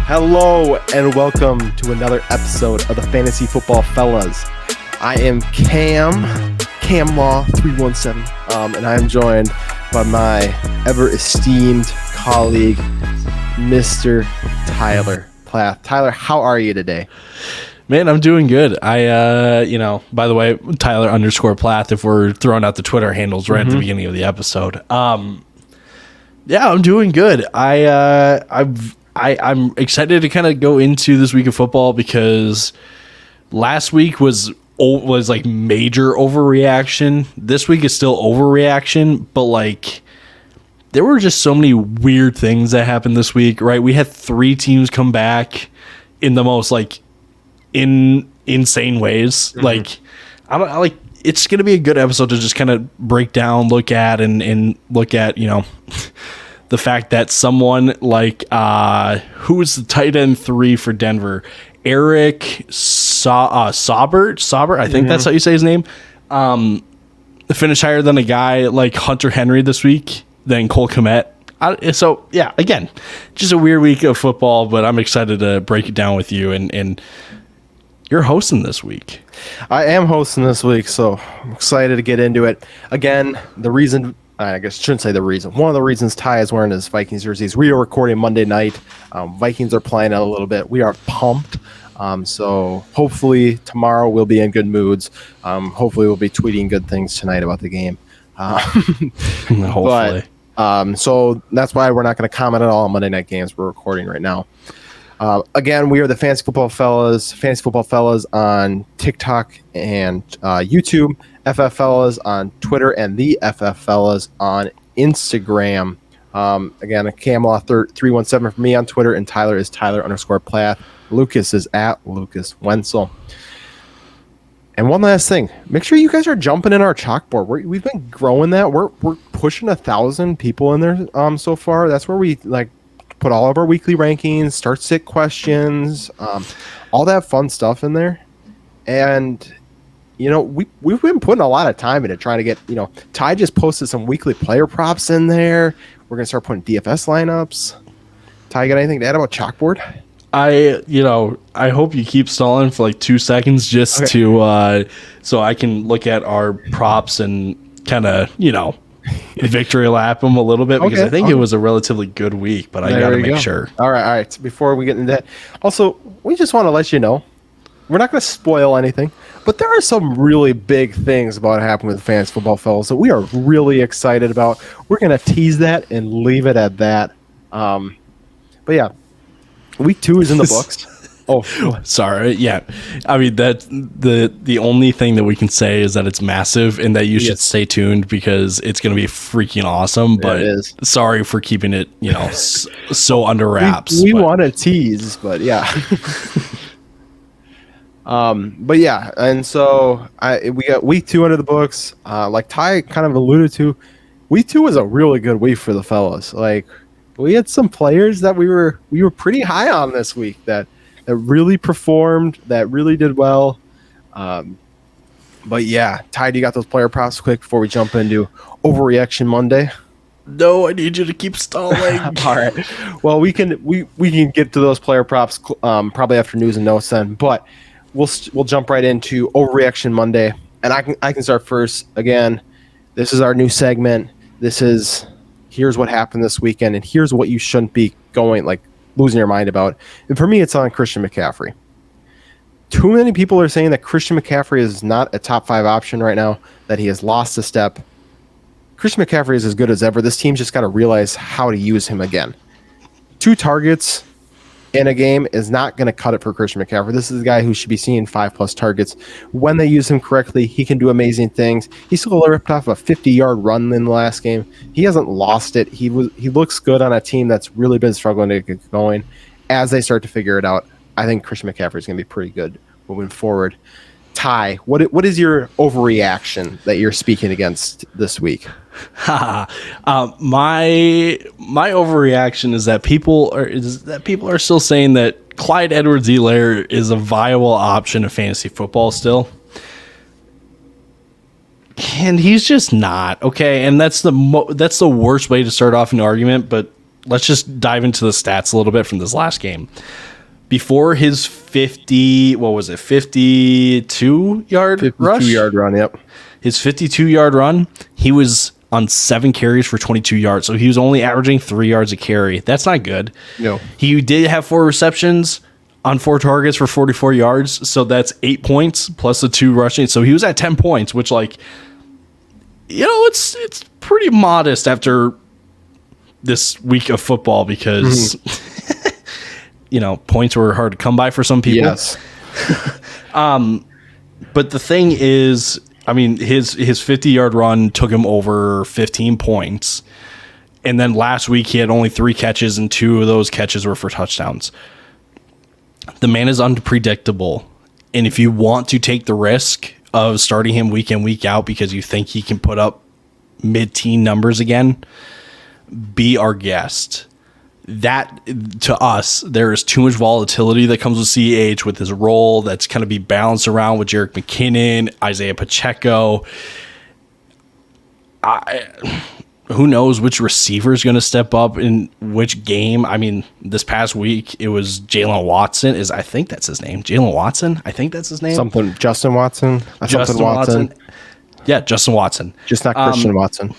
Hello and welcome to another episode of the Fantasy Football Fellas. I am Cam Law 317, and I am joined by my ever-esteemed colleague, Mr. Tyler Plath. Tyler, how are you today? Man, I'm doing good. By the way, Tyler _Plath, if we're throwing out the Twitter handles right at the beginning of the episode. Yeah, I'm doing good. I'm excited to kind of go into this week of football because last week was like major overreaction. This week is still overreaction, but like there were just so many weird things that happened this week, right? We had 3 teams come back in the most like insane ways. Like it's going to be a good episode to just kind of break down, look at and look at, the fact that someone like who was the tight end 3 for Denver, Eric Saubert, I think that's how you say his name, finished higher than a guy like Hunter Henry this week, than Cole Kmet. So yeah, again, just a weird week of football, but I'm excited to break it down with you. And you're hosting this week. I am hosting this week, so I'm excited to get into it. Again, the reason, I guess I shouldn't say the reason. One of the reasons Ty is wearing his Vikings jerseys. We are recording Monday night. Vikings are playing out a little bit. We are pumped. So hopefully tomorrow we'll be in good moods. Hopefully we'll be tweeting good things tonight about the game. Hopefully. So that's why we're not going to comment at all on Monday night games. We're recording right now. Again, we are the Fantasy Football Fellas on TikTok and YouTube, FF Fellas on Twitter, and the FF Fellas on Instagram. Again, Camlaw 317 for me on Twitter, and Tyler is Tyler _Plath. Lucas is at Lucas Wenzel. And one last thing, make sure you guys are jumping in our chalkboard. We've been growing that. We're pushing 1,000 people in there so far. That's where we like put all of our weekly rankings, start sit questions, all that fun stuff in there. And we've been putting a lot of time into trying to get, Ty just posted some weekly player props in there. We're going to start putting DFS lineups. Ty, you got anything to add about Chalkboard? I hope you keep stalling for like 2 seconds just to so I can look at our props and kind of, victory lap them a little bit, because I think it was a relatively good week, but I got to make sure. All right. Before we get into that, also, we just want to let you know, we're not going to spoil anything, but there are some really big things about happening with the Fantasy Football Fellas that we are really excited about. We're going to tease that and leave it at that. But yeah, week 2 is in the books. Oh, sorry. Yeah. I mean, that the only thing that we can say is that it's massive and that you should stay tuned because it's going to be freaking awesome. But sorry for keeping it, so under wraps. We want to tease, but yeah. But yeah, and so we got week 2 under the books. Like Ty kind of alluded to, week 2 was a really good week for the fellas. Like we had some players that we were pretty high on this week that really performed, that really did well. But yeah, Ty, you got those player props quick before we jump into Overreaction Monday? No, I need you to keep stalling. All right. Well, we can get to those player props probably after news and notes then, but we'll jump right into Overreaction Monday, and I can start first. Again, this is our new segment. Here's what happened this weekend, and here's what you shouldn't be losing your mind about. And for me, it's on Christian McCaffrey. Too many people are saying that Christian McCaffrey is not a top 5 option right now, that he has lost a step. Christian McCaffrey is as good as ever. This team's just got to realize how to use him again. 2 targets in a game is not going to cut it for Christian McCaffrey. This is a guy who should be seeing 5+ targets. When they use him correctly, he can do amazing things. He still ripped off a 50-yard run in the last game. He hasn't lost it. He looks good on a team that's really been struggling to get going. As they start to figure it out, I think Christian McCaffrey is going to be pretty good moving forward. Ty, what is your overreaction that you're speaking against this week? My overreaction is that people are still saying that Clyde Edwards-Helaire is a viable option of fantasy football still. And he's just not, okay? And that's the worst way to start off an argument, but let's just dive into the stats a little bit from this last game. Before his 52-yard rush? 52-yard run, yep. His 52-yard run, he was on 7 carries for 22 yards. So he was only averaging 3 yards a carry. That's not good. No. He did have 4 receptions on 4 targets for 44 yards. So that's 8 points plus the 2 rushing. So he was at 10 points, which, like, you know, it's pretty modest after this week of football because, you know, points were hard to come by for some people. Yes. But the thing is, I mean, his 50-yard run took him over 15 points. And then last week he had only 3 catches, and 2 of those catches were for touchdowns. The man is unpredictable. And if you want to take the risk of starting him week in, week out because you think he can put up mid-teen numbers again, be our guest. That, to us, there is too much volatility that comes with CEH with his role that's going to be balanced around with Jerick McKinnon, Isaiah Pacheco. Who knows which receiver is going to step up in which game? I mean, this past week, it was Jalen Watson. I think that's his name. Jalen Watson? I think that's his name. Justin Watson? Justin Watson. Yeah, Justin Watson. Just not Christian Watson.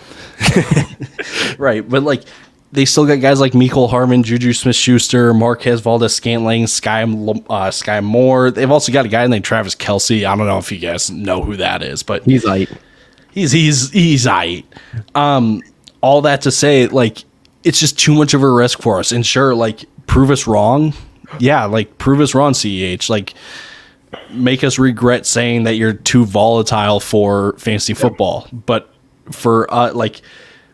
Right, but, like, they still got guys like Mecole Hardman, Juju Smith-Schuster, Marquez Valdes-Scantling, Sky Moore. They've also got a guy named Travis Kelce. I don't know if you guys know who that is, but he's aight. He's aight. All that to say, like, it's just too much of a risk for us. And sure, like, prove us wrong. Yeah, like, prove us wrong, CEH. Like, make us regret saying that you're too volatile for fantasy football. But for, like,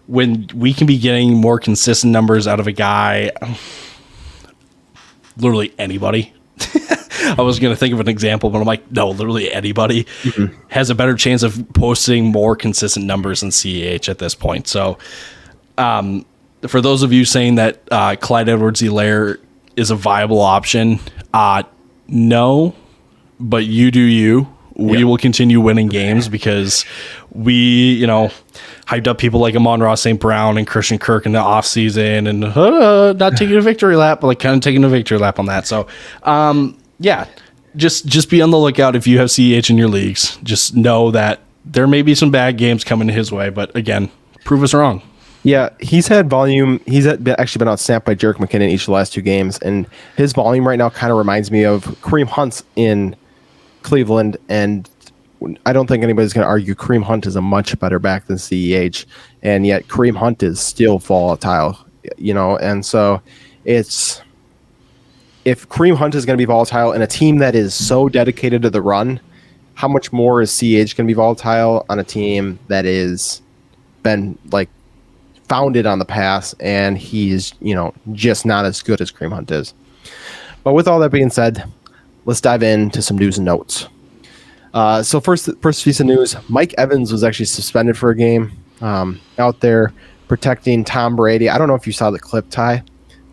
when we can be getting more consistent numbers out of a guy, literally anybody. I was going to think of an example, but I'm like, no, literally anybody has a better chance of posting more consistent numbers than CEH at this point. So for those of you saying that Clyde Edwards-Helaire is a viable option, no, but you do you. We will continue winning games because we, you know, hyped up people like Amon-Ra St. Brown and Christian Kirk in the offseason and not taking a victory lap, but like kind of taking a victory lap on that. So, yeah, just be on the lookout if you have CEH in your leagues. Just know that there may be some bad games coming his way, but again, prove us wrong. Yeah, he's had volume. He's actually been outsnapped by Jerick McKinnon each of the last 2 games, and his volume right now kind of reminds me of Kareem Hunt's in Cleveland, and I don't think anybody's going to argue Kareem Hunt is a much better back than CEH, and yet Kareem Hunt is still volatile, you know, and so it's if Kareem Hunt is going to be volatile in a team that is so dedicated to the run, how much more is CEH going to be volatile on a team that is been like founded on the pass and he's, you know, just not as good as Kareem Hunt is. But with all that being said, let's dive into some news and notes. So first piece of news, Mike Evans was actually suspended for a game out there protecting Tom Brady. I don't know if you saw the clip, Ty,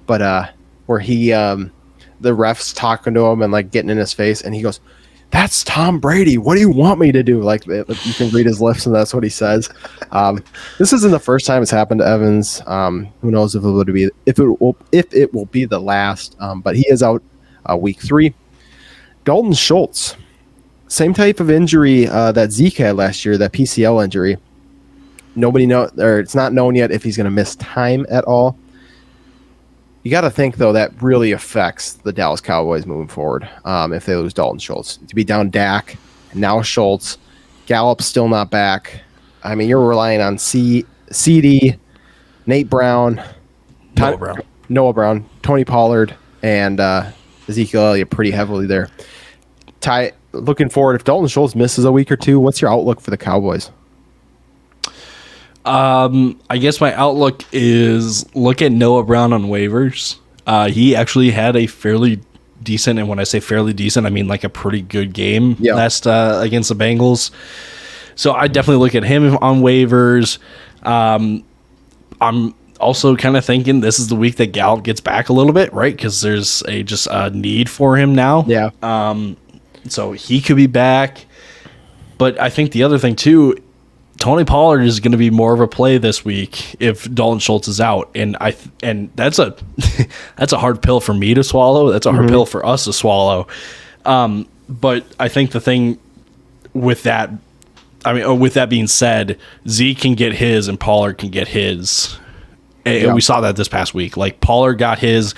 but where he, the ref's talking to him and like getting in his face, and he goes, "That's Tom Brady. What do you want me to do?" Like you can read his lips, and that's what he says. This isn't the first time it's happened to Evans. Who knows if it will be the last? But he is out week 3. Dalton Schultz, same type of injury that Zeke had last year, that PCL injury. It's not known yet if he's going to miss time at all. You got to think, though, that really affects the Dallas Cowboys moving forward if they lose Dalton Schultz. To be down Dak, and now Schultz, Gallup's still not back. I mean, you're relying on CD, Nate Brown, Noah Brown, Tony Pollard, and Ezekiel Elliott pretty heavily there. Ty, looking forward, if Dalton Schultz misses a week or 2, what's your outlook for the Cowboys? I guess my outlook is look at Noah Brown on waivers. He actually had a fairly decent, and when I say fairly decent, I mean like a pretty good game last against the Bengals. So I definitely look at him on waivers. I'm also kind of thinking this is the week that Gallup gets back a little bit, right? Because there's just a need for him now. Yeah. So he could be back. But I think the other thing too, Tony Pollard is going to be more of a play this week if Dalton Schultz is out, and that's a that's a hard pill for me to swallow. That's a hard pill for us to swallow. But I think the thing with that, with that being said, Zeke can get his and Pollard can get his. And we saw that this past week. Like Pollard got his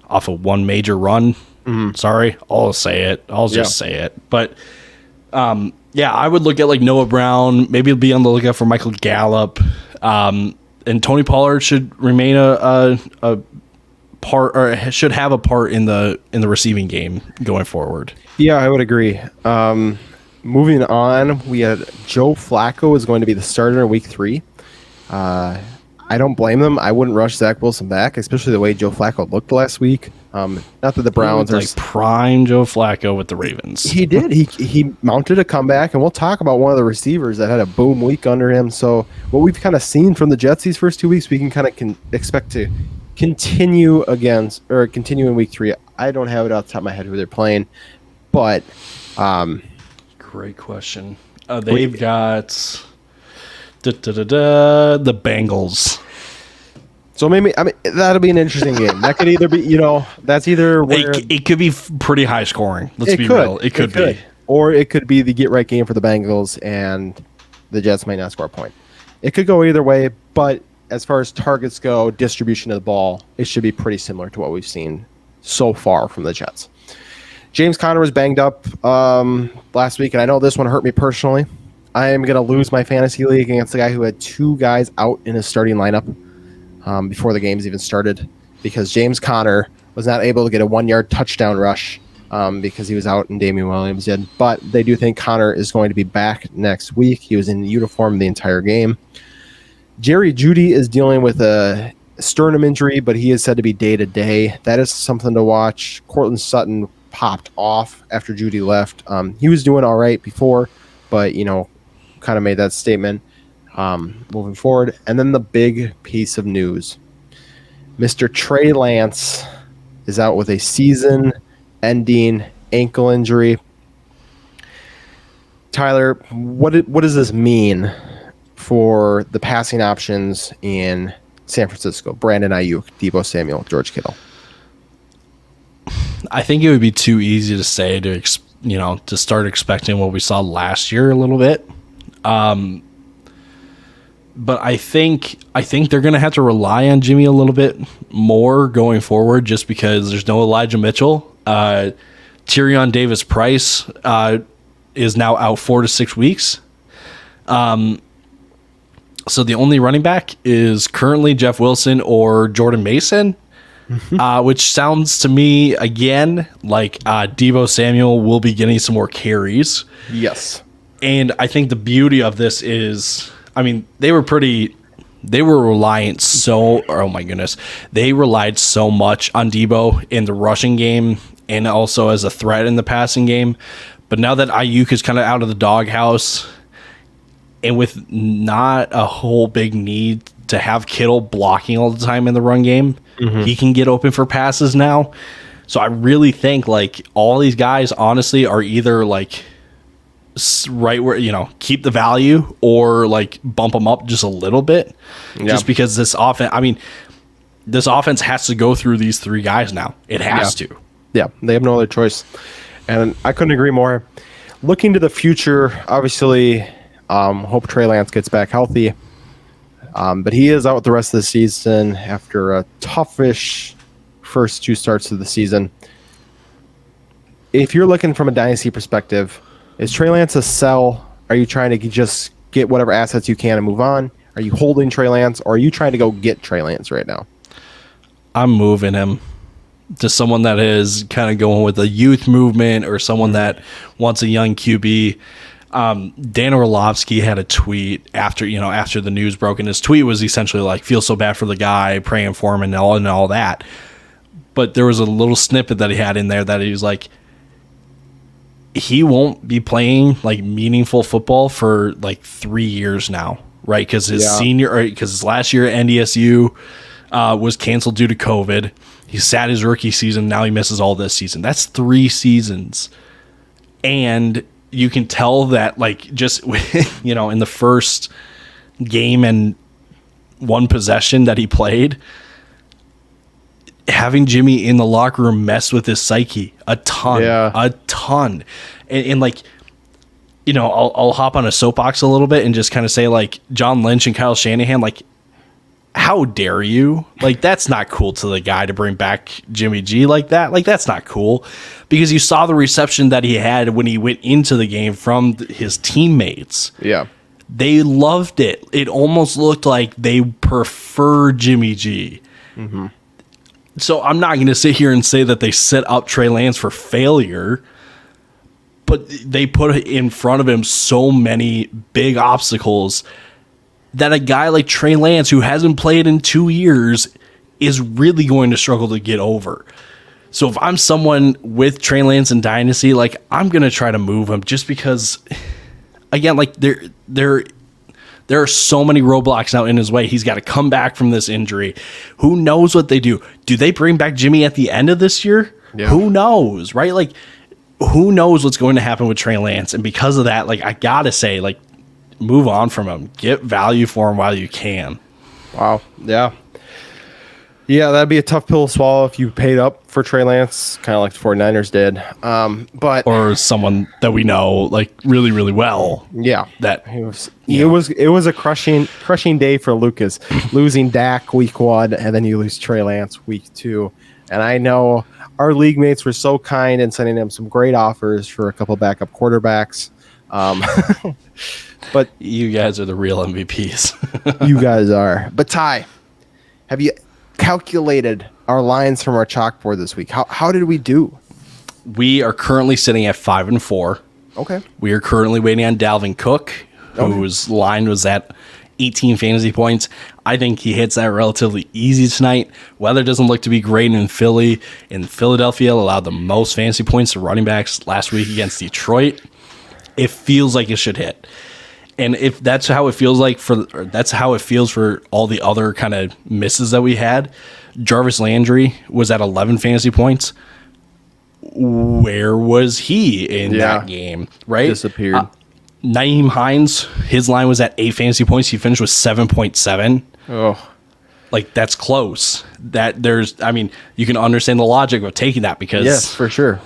off of one major run. Sorry, I'll say it. I'll just say it. But I would look at like Noah Brown. Maybe be on the lookout for Michael Gallup. And Tony Pollard should remain a part, or should have a part in the receiving game going forward. Yeah, I would agree. Moving on, we had Joe Flacco is going to be the starter in week 3. I don't blame them. I wouldn't rush Zach Wilson back, especially the way Joe Flacco looked last week. Not that the Browns are like prime Joe Flacco with the Ravens. He did. He mounted a comeback, and we'll talk about one of the receivers that had a boom week under him. So what we've kind of seen from the Jets these first 2 weeks, we can kind of expect to continue in week 3. I don't have it off the top of my head who they're playing, but great question. They've got the Bengals. So maybe that'll be an interesting game. That could either be, that's either where it could be pretty high scoring. Let's be real. It could be, or it could be the get right game for the Bengals, and the Jets might not score a point. It could go either way, but as far as targets go, distribution of the ball, it should be pretty similar to what we've seen so far from the Jets. James Conner was banged up last week, and I know this one hurt me personally. I am going to lose my fantasy league against the guy who had 2 guys out in his starting lineup before the games even started, because James Conner was not able to get a 1-yard touchdown rush because he was out and Damian Williams did. But they do think Conner is going to be back next week. He was in uniform the entire game. Jerry Jeudy is dealing with a sternum injury, but he is said to be day-to-day. That is something to watch. Cortland Sutton popped off after Jeudy left. He was doing all right before, but, kind of made that statement moving forward. And then the big piece of news. Mr. Trey Lance is out with a season-ending ankle injury. Tyler, what does this mean for the passing options in San Francisco? Brandon Ayuk, Deebo Samuel, George Kittle. I think it would be too easy to say to start expecting what we saw last year a little bit. But I think they're going to have to rely on Jimmy a little bit more going forward, just because there's no Elijah Mitchell. Tyrion Davis-Price is now out 4 to 6 weeks. So the only running back is currently Jeff Wilson or Jordan Mason, which sounds to me, again, like Deebo Samuel will be getting some more carries. Yes. And I think the beauty of this is, they relied so much on Deebo in the rushing game and also as a threat in the passing game. But now that Ayuk is kind of out of the doghouse, and with not a whole big need to have Kittle blocking all the time in the run game, he can get open for passes now. So I really think all these guys honestly are either right where, keep the value or bump them up just a little bit, just because this offense has to go through these 3 guys now. It has to. Yeah, they have no other choice. And I couldn't agree more. Looking to the future, obviously, hope Trey Lance gets back healthy. But he is out the rest of the season after a toughish first 2 starts of the season. If you're looking from a dynasty perspective, is Trey Lance a sell? Are you trying to just get whatever assets you can and move on? Are you holding Trey Lance, or are you trying to go get Trey Lance right now? I'm moving him to someone that is kind of going with a youth movement, or someone that wants a young QB. Dan Orlovsky had a tweet after the news broke, and his tweet was essentially feel so bad for the guy, praying for him and all that. But there was a little snippet that he had in there that he was he won't be playing meaningful football for 3 years now, right? Because his last year at NDSU was canceled due to COVID. He sat his rookie season. Now he misses all this season. That's 3 seasons. And you can tell that, like, just, you know, in the first game and one possession that he played, having Jimmy in the locker room messed with his psyche a ton. And like, you know, I'll hop on a soapbox a little bit and just kind of say, like, John Lynch and Kyle Shanahan, like, how dare you? Like, that's not cool to the guy to bring back Jimmy G like that. Like, that's not cool, because you saw the reception that he had when he went into the game from his teammates. Yeah. They loved it. It almost looked like they prefer Jimmy G. Mm-hmm. So I'm not going to sit here and say that they set up Trey Lance for failure, but they put in front of him so many big obstacles that a guy like Trey Lance, who hasn't played in 2 years, is really going to struggle to get over. So if I'm someone with Trey Lance in Dynasty, like, I'm going to try to move him, just because, again, like, there are so many roadblocks out in his way. He's got to come back from this injury. Who knows what they do? Do they bring back Jimmy at the end of this year? Yeah. Who knows, right? Like, who knows what's going to happen with Trey Lance? And because of that, like, I got to say, like, move on from him. Get value for him while you can. Wow. Yeah. Yeah, that'd be a tough pill to swallow if you paid up for Trey Lance, kind of like the 49ers did. Or someone that we know, like, really, really well. Yeah. That it was a crushing day for Lucas. Losing Dak week 1, and then you lose Trey Lance week 2. And I know our league mates were so kind in sending him some great offers for a couple backup quarterbacks. But you guys are the real MVPs. You guys are. But Ty, have you calculated our lines from our chalkboard this week? How did we do? We are currently sitting at 5-4. Okay. We are currently waiting on Dalvin Cook, whose line was at 18 fantasy points. I think he hits that relatively easy tonight. Weather doesn't look to be great in Philly. In Philadelphia, allowed the most fantasy points to running backs last week against Detroit. It feels like it should hit. And if that's how it feels that's how it feels for all the other kind of misses that we had. Jarvis Landry was at 11 fantasy points. Where was he in that game? Right? Disappeared. Nyheim Hines, his line was at 8 fantasy points. He finished with 7.7. Oh, like, that's close. You can understand the logic of taking that, because yes, for sure.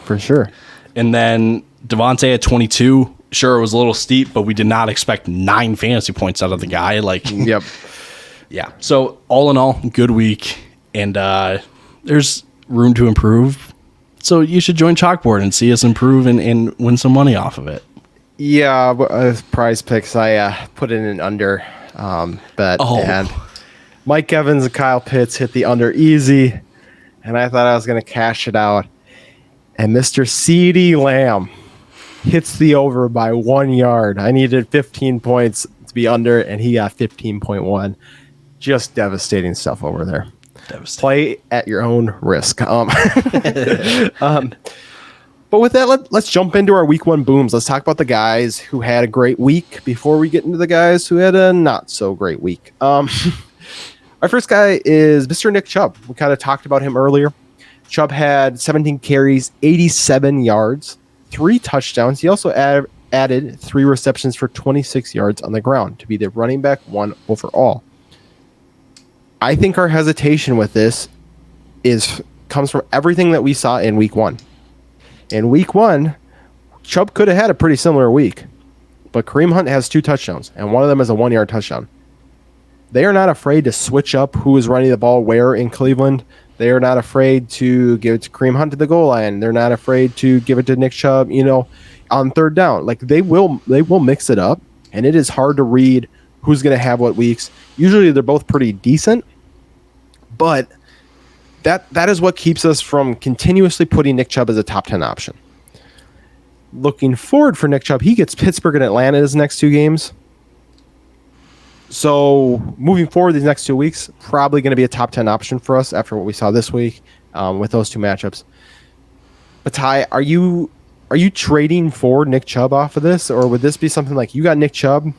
And then Devontae at 22. Sure, it was a little steep, but we did not expect 9 fantasy points out of the guy. Like, yep. Yeah. So all in all, good week, and there's room to improve. So you should join Chalkboard and see us improve and win some money off of it. Yeah, PrizePicks, I put in an under bet, and Mike Evans and Kyle Pitts hit the under easy, and I thought I was going to cash it out, and Mr. CeeDee Lamb hits the over by 1 yard. I needed 15 points to be under, and he got 15.1. Just devastating stuff over there. Play at your own risk. But with that, let's jump into our week 1 booms. Let's talk about the guys who had a great week before we get into the guys who had a not so great week. Our first guy is Mr. Nick Chubb. We kind of talked about him earlier. Chubb had 17 carries, 87 yards, 3 touchdowns. He also added 3 receptions for 26 yards on the ground to be the running back 1 overall. I think our hesitation with this comes from everything that we saw in week 1. In week 1, Chubb could have had a pretty similar week, but Kareem Hunt has 2 touchdowns, and one of them is a 1-yard touchdown. They are not afraid to switch up who is running the ball where in Cleveland. They are not afraid to give it to Kareem Hunt to the goal line. They're not afraid to give it to Nick Chubb, on third down. Like, they will mix it up, and it is hard to read who's going to have what weeks. Usually they're both pretty decent, but that is what keeps us from continuously putting Nick Chubb as a top 10 option. Looking forward for Nick Chubb, he gets Pittsburgh and Atlanta his next 2 games. So moving forward these next 2 weeks, probably going to be a top 10 option for us after what we saw this week with those 2 matchups. But Ty, are you trading for Nick Chubb off of this, or would this be something like you got Nick Chubb?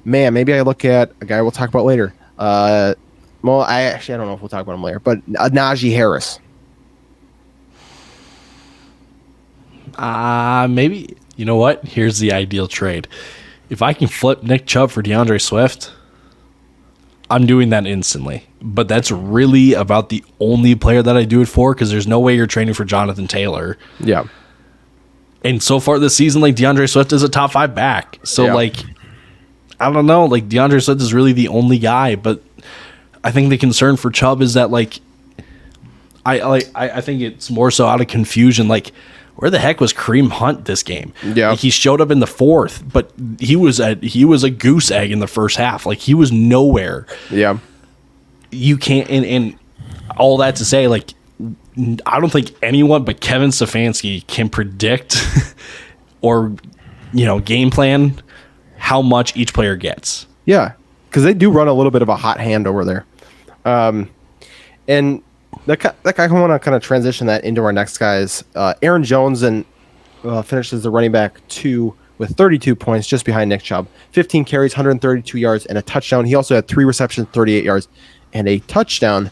Man, maybe I look at a guy we'll talk about later. Well, I don't know if we'll talk about him later, but Najee Harris. Maybe You know what? Here's the ideal trade. If I can flip Nick Chubb for DeAndre Swift, I'm doing that instantly. But that's really about the only player that I do it for, because there's no way you're trading for Jonathan Taylor. Yeah. And so far this season, like, DeAndre Swift is a top 5 back. So, like, I don't know. Like, DeAndre Swift is really the only guy. But I think the concern for Chubb is that, like, I think it's more so out of confusion. Like, where the heck was Kareem Hunt this game? Yeah. Like, he showed up in the fourth, but he was a goose egg in the first half. Like, he was nowhere. Yeah. You can't, and all that to say, like, I don't think anyone but Kevin Stefanski can predict or, game plan how much each player gets. Yeah, because they do run a little bit of a hot hand over there. And I want to kind of transition that into our next guys. Aaron Jones finishes the running back 2 with 32 points, just behind Nick Chubb. 15 carries, 132 yards, and a touchdown. He also had 3 receptions, 38 yards, and a touchdown.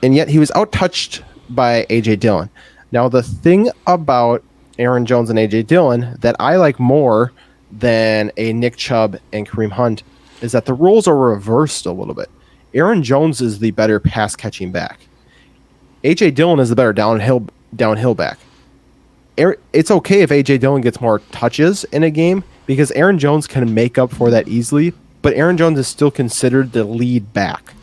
And yet he was out-touched by A.J. Dillon. Now, the thing about Aaron Jones and A.J. Dillon that I like more than a Nick Chubb and Kareem Hunt is that the roles are reversed a little bit. Aaron Jones is the better pass-catching back. A.J. Dillon is the better downhill back. It's okay if A.J. Dillon gets more touches in a game because Aaron Jones can make up for that easily, but Aaron Jones is still considered the lead back.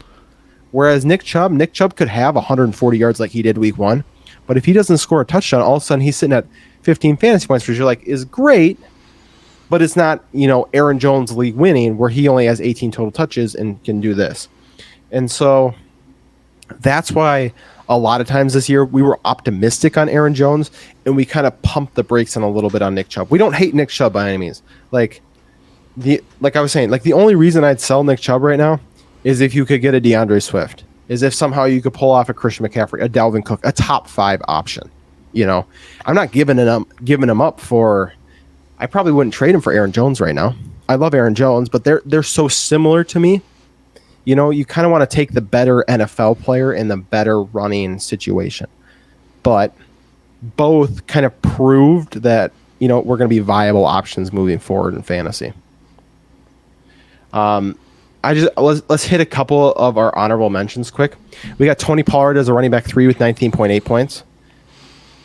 Whereas Nick Chubb could have 140 yards like he did week 1, but if he doesn't score a touchdown, all of a sudden he's sitting at 15 fantasy points, which you're like, is great, but it's not, Aaron Jones league winning where he only has 18 total touches and can do this. And so that's why a lot of times this year we were optimistic on Aaron Jones and we kind of pumped the brakes on a little bit on Nick Chubb. We don't hate Nick Chubb by any means. Like I was saying, like the only reason I'd sell Nick Chubb right now is if you could get a DeAndre Swift, is if somehow you could pull off a Christian McCaffrey, a Dalvin Cook, a top 5 option. I'm not giving him up for. I probably wouldn't trade him for Aaron Jones right now. I love Aaron Jones, but they're so similar to me. You kind of want to take the better NFL player in the better running situation. But both kind of proved that, we're going to be viable options moving forward in fantasy. Let's hit a couple of our honorable mentions quick. We got Tony Pollard as a running back 3 with 19.8 points.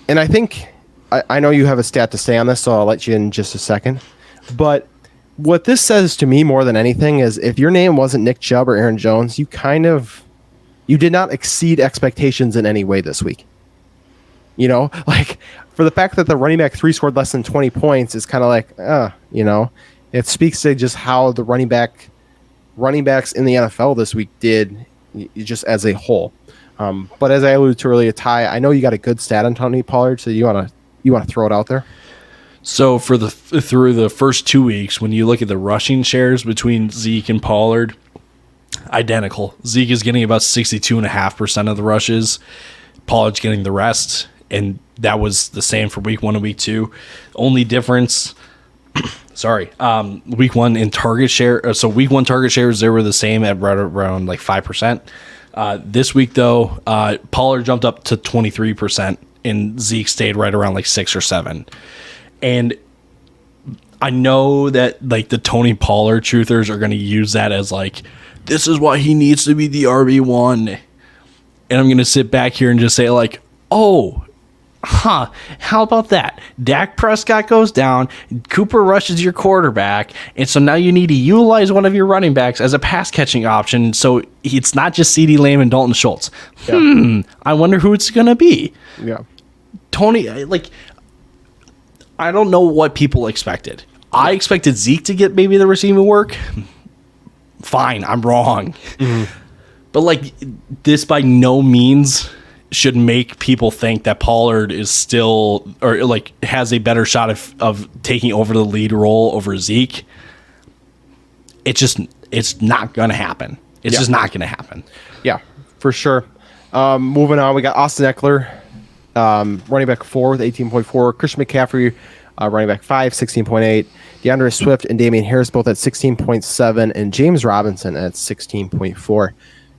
And I think, I know you have a stat to say on this, so I'll let you in just a second. But what this says to me more than anything is if your name wasn't Nick Chubb or Aaron Jones, you did not exceed expectations in any way this week. Like for the fact that the running back 3 scored less than 20 points is kind of like, it speaks to just how the running backs in the NFL this week did just as a whole. But as I alluded to earlier, Ty, I know you got a good stat on Tony Pollard, so you want to throw it out there? So through the first 2 weeks, when you look at the rushing shares between Zeke and Pollard, identical. Zeke is getting about 62.5% of the rushes. Pollard's getting the rest, and that was the same for week 1 and week 2. Only difference, week 1 in target share. So week 1 target shares, they were the same at right around like 5%. This week though, Pollard jumped up to 23%, and Zeke stayed right around like 6 or 7. And I know that like the Tony Pollard truthers are going to use that as like, this is why he needs to be the RB1. And I'm going to sit back here and just say like, how about that? Dak Prescott goes down, Cooper Rush is your quarterback, and so now you need to utilize one of your running backs as a pass catching option. So it's not just CeeDee Lamb and Dalton Schultz. Yeah. I wonder who it's going to be. Yeah. Tony, like, I don't know what people expected. I expected Zeke to get maybe the receiving work. Fine, I'm wrong. Mm-hmm. But like this by no means should make people think that Pollard is still or like has a better shot of taking over the lead role over Zeke. It's not going to happen. It's just not going to happen. Yeah, for sure. Moving on, we got Austin Eckler, running back 4 with 18.4. Christian McCaffrey, running back 5, 16.8. DeAndre Swift and Damian Harris both at 16.7, and James Robinson at 16.4.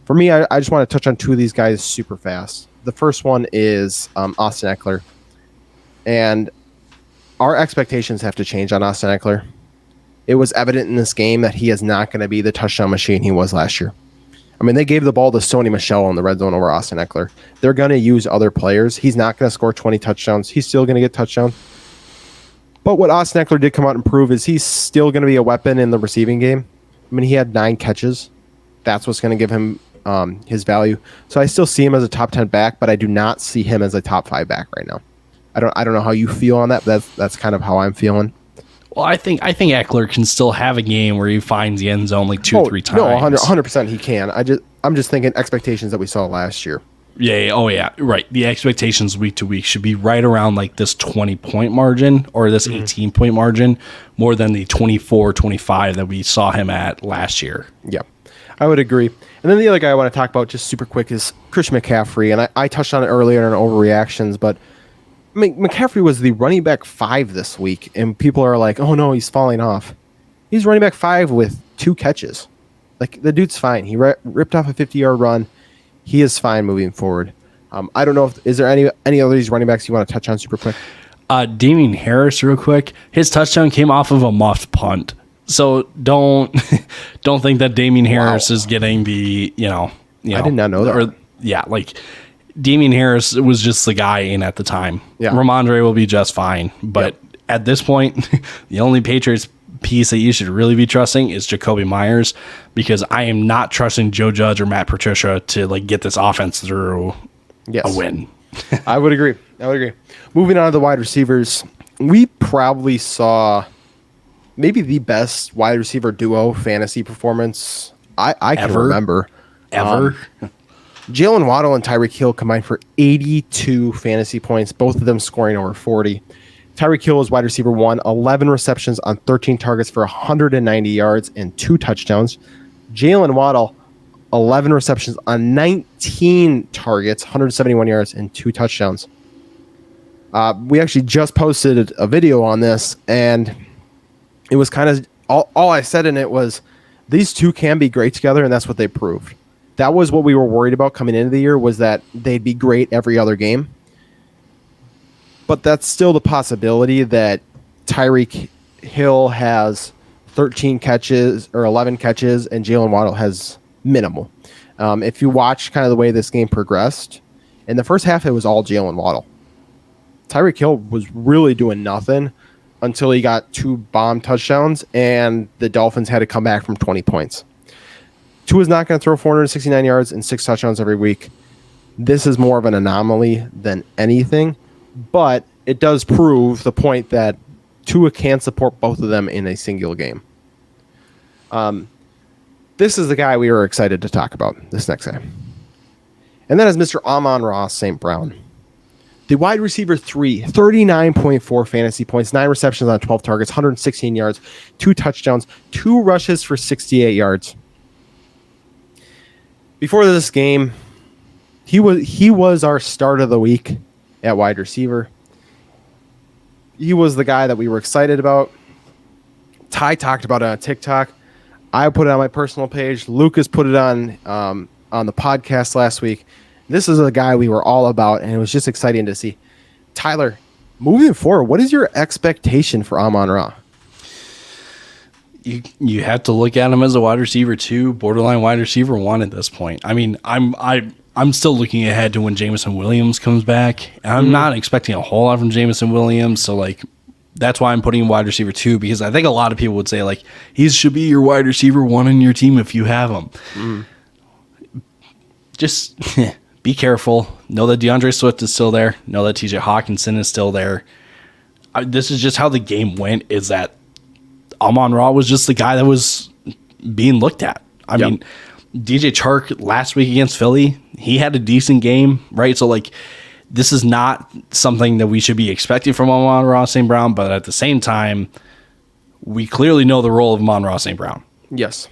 For me, I just want to touch on 2 of these guys super fast. The first one is Austin Eckler. And our expectations have to change on Austin Eckler. It was evident in this game that he is not going to be the touchdown machine he was last year. I mean, they gave the ball to Sony Michel in the red zone over Austin Eckler. They're going to use other players. He's not going to score 20 touchdowns. He's still going to get touchdowns. But what Austin Eckler did come out and prove is he's still going to be a weapon in the receiving game. I mean, he had 9 catches. That's what's going to give him his value. So I still see him as a top 10 back, but I do not see him as a top 5 back right now. I don't know how you feel on that. That's kind of how I'm feeling. Well, I think Eckler can still have a game where he finds the end zone like 2-3 times. No, 100% he can. I'm just thinking expectations that we saw last year. Yeah. Oh, yeah. Right. The expectations week to week should be right around like this 20-point margin or this 18-point margin more than the 24-25 that we saw him at last year. Yeah, I would agree. And then the other guy I want to talk about just super quick is Christian McCaffrey. And I touched on it earlier in overreactions, but I mean, McCaffrey was the running back 5 this week. And people are like, oh, no, he's falling off. He's running back 5 with 2 catches. Like, the dude's fine. He ripped off a 50-yard run. He is fine moving forward. I don't know is there any other of these running backs you want to touch on super quick? Damien Harris, real quick. His touchdown came off of a muffed punt. So don't think that Damien Harris is getting the, I did not know that. Like Damien Harris was just the guy in at the time. Yeah. Ramondre will be just fine. But at this point, the only Patriots piece that you should really be trusting is Jacoby Myers, because I am not trusting Joe Judge or Matt Patricia to like get this offense through a win. I would agree. Moving on to the wide receivers, we probably saw maybe the best wide receiver duo fantasy performance I can remember. Ever. Jalen Waddle and Tyreek Hill combined for 82 fantasy points, both of them scoring over 40. Tyreek Hill was wide receiver 1, 11 receptions on 13 targets for 190 yards and 2 touchdowns. Jalen Waddle, 11 receptions on 19 targets, 171 yards and 2 touchdowns. We actually just posted a video on this, and it was kind of all I said in it was these two can be great together, and that's what they proved. That was what we were worried about coming into the year, was that they'd be great every other game. But that's still the possibility that Tyreek Hill has 13 catches or 11 catches and Jalen Waddle has minimal. If you watch kind of the way this game progressed, in the first half, it was all Jalen Waddle. Tyreek Hill was really doing nothing until he got 2 bomb touchdowns and the Dolphins had to come back from 20 points. Tua is not going to throw 469 yards and 6 touchdowns every week. This is more of an anomaly than anything. But it does prove the point that Tua can support both of them in a single game. This is the guy we were excited to talk about, this next guy. And that is Mr. Amon-Ra St. Brown. The wide receiver 3, 39.4 fantasy points, 9 receptions on 12 targets, 116 yards, 2 touchdowns, 2 rushes for 68 yards. Before this game, he was our start of the week at wide receiver. He was the guy that we were excited about. Ty talked about it on TikTok. I put it on my personal page. Lucas put it on the podcast last week. This is a guy we were all about, and it was just exciting to see. Tyler, moving forward, what is your expectation for Amon-Ra? You have to look at him as a wide receiver 2, borderline wide receiver 1 at this point. I mean, I'm still looking ahead to when Jameson Williams comes back. I'm not expecting a whole lot from Jameson Williams, so like that's why I'm putting him wide receiver 2, because I think a lot of people would say like he should be your wide receiver 1 in your team if you have him. Just be careful. Know that DeAndre Swift is still there. Know that TJ Hawkinson is still there. This is just how the game went, is that Amon-Ra was just the guy that was being looked at. I mean, DJ Chark last week against Philly, he had a decent game, right? So, like, this is not something that we should be expecting from Amon-Ra St. Brown, but at the same time, we clearly know the role of Amon-Ra St. Brown. Yes.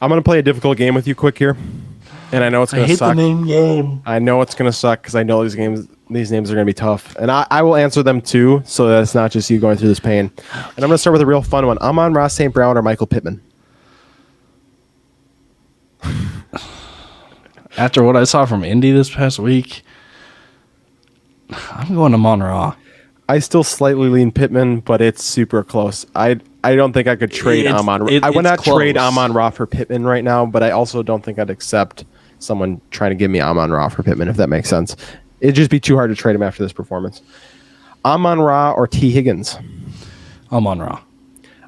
I'm going to play a difficult game with you quick here, and I know it's going to suck. I hate the name game. I know it's going to suck because I know these names are going to be tough, and I will answer them too, so that it's not just you going through this pain. And I'm going to start with a real fun one. Amon-Ra St. Brown or Michael Pittman? After what I saw from Indy this past week, I'm going Amon-Ra. I still slightly lean Pittman, but it's super close. I don't think I could trade Amon. I would not trade Amon Ra for Pittman right now, but I also don't think I'd accept someone trying to give me Amon Ra for Pittman, if that makes sense. It'd just be too hard to trade him after this performance. Amon Ra or T. Higgins? Amon Ra.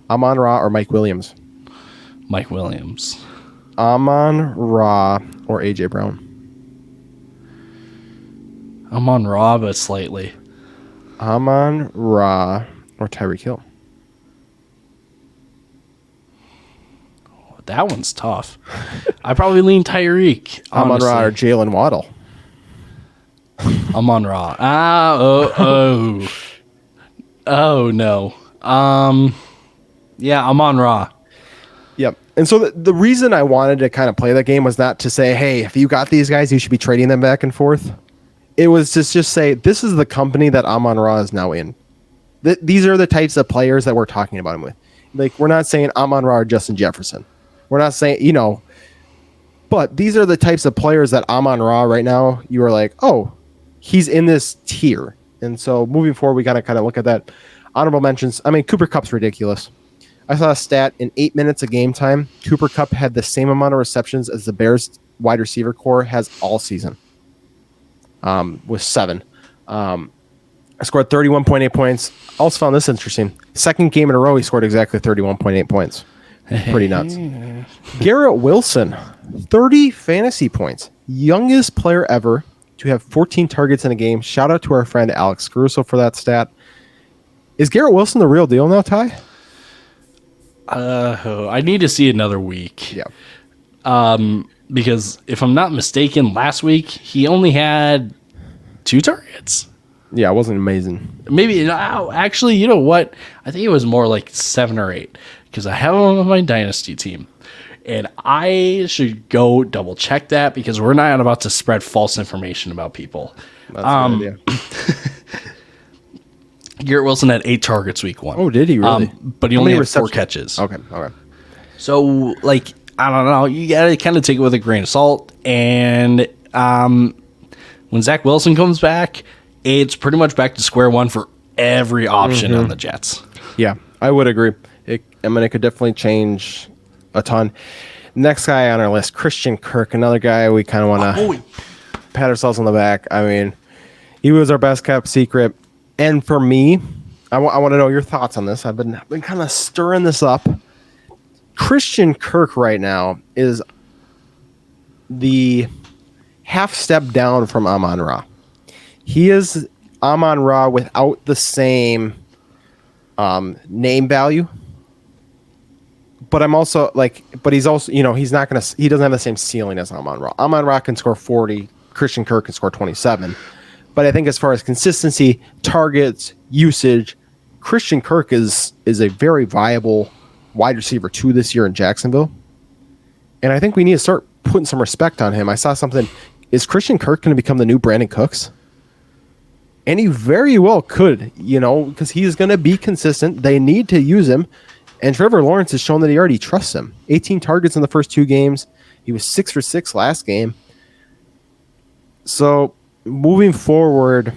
Amon Ra or Mike Williams? Mike Williams. Amon Ra or A.J. Brown? Amon Ra, but slightly. Amon Ra or Tyreek Hill? That one's tough. I probably lean Tyreek. Amon Ra or Jalen Waddle? Amon Ra. Oh no. Yeah, Amon Ra. Yep. And so the reason I wanted to kind of play that game was not to say, hey, if you got these guys, you should be trading them back and forth. It was to just say, this is the company that Amon Ra is now in. These are the types of players that we're talking about him with. Like, we're not saying Amon Ra or Justin Jefferson. We're not saying, but these are the types of players that Amon Ra right now, you are like, oh, he's in this tier. And so moving forward, we got to kind of look at that. Honorable mentions. I mean, Cooper Kupp's ridiculous. I saw a stat in 8 minutes of game time. Cooper Kupp had the same amount of receptions as the Bears wide receiver core has all season. With 7. I scored 31.8 points. Also found this interesting. Second game in a row, he scored exactly 31.8 points. Pretty nuts. Garrett Wilson, 30 fantasy points. Youngest player ever to have 14 targets in a game. Shout out to our friend Alex Caruso for that stat. Is Garrett Wilson the real deal now, Ty? I need to see another week. Yeah. Because if I'm not mistaken, last week he only had 2 targets. Yeah, it wasn't amazing. Maybe actually, you know what? I think it was more like 7 or 8 because I have him on my dynasty team, and I should go double check that because we're not about to spread false information about people. That's a good idea. Garrett Wilson had 8 targets week 1. Oh, did he really? But he only had 4 catches. Okay. So, like, I don't know. You got to kind of take it with a grain of salt. And when Zach Wilson comes back, it's pretty much back to square one for every option on the Jets. Yeah, I would agree. It could definitely change a ton. Next guy on our list, Christian Kirk, another guy we kind of want to pat ourselves on the back. I mean, he was our best kept secret. And for me, I want to know your thoughts on this. I've been kind of stirring this up. Christian Kirk right now is the half step down from Amon Ra. He is Amon Ra without the same name value. But I'm also he's also, he doesn't have the same ceiling as Amon Ra. Amon Ra can score 40. Christian Kirk can score 27. But I think as far as consistency, targets, usage, Christian Kirk is a very viable wide receiver 2 this year in Jacksonville. And I think we need to start putting some respect on him. I saw something. Is Christian Kirk going to become the new Brandon Cooks? And he very well could, because he's going to be consistent. They need to use him. And Trevor Lawrence has shown that he already trusts him. 18 targets in the first 2 games. He was 6 for 6 last game. So moving forward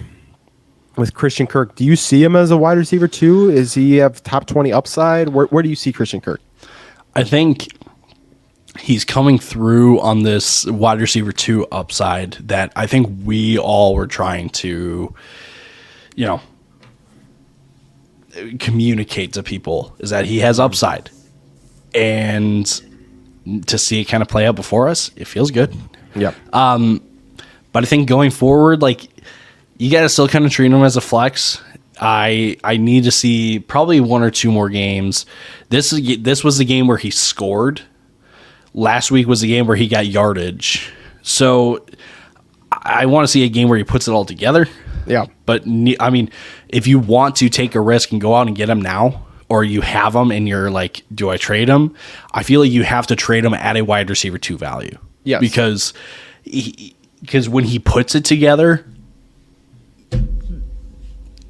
with Christian Kirk, do you see him as a wide receiver 2? Is he have top 20 upside? Where do you see Christian Kirk? I think he's coming through on this wide receiver 2 upside that I think we all were trying to, communicate to people, is that he has upside. And to see it kind of play out before us, it feels good. Yeah. But I think going forward, you got to still kind of treat him as a flex. I need to see probably 1 or 2 more games. This was the game where he scored. Last week was the game where he got yardage. So I want to see a game where he puts it all together. Yeah. But I mean, if you want to take a risk and go out and get him now, or you have him and you're like, do I trade him? I feel like you have to trade him at a wide receiver 2 value. Yes. Because when he puts it together,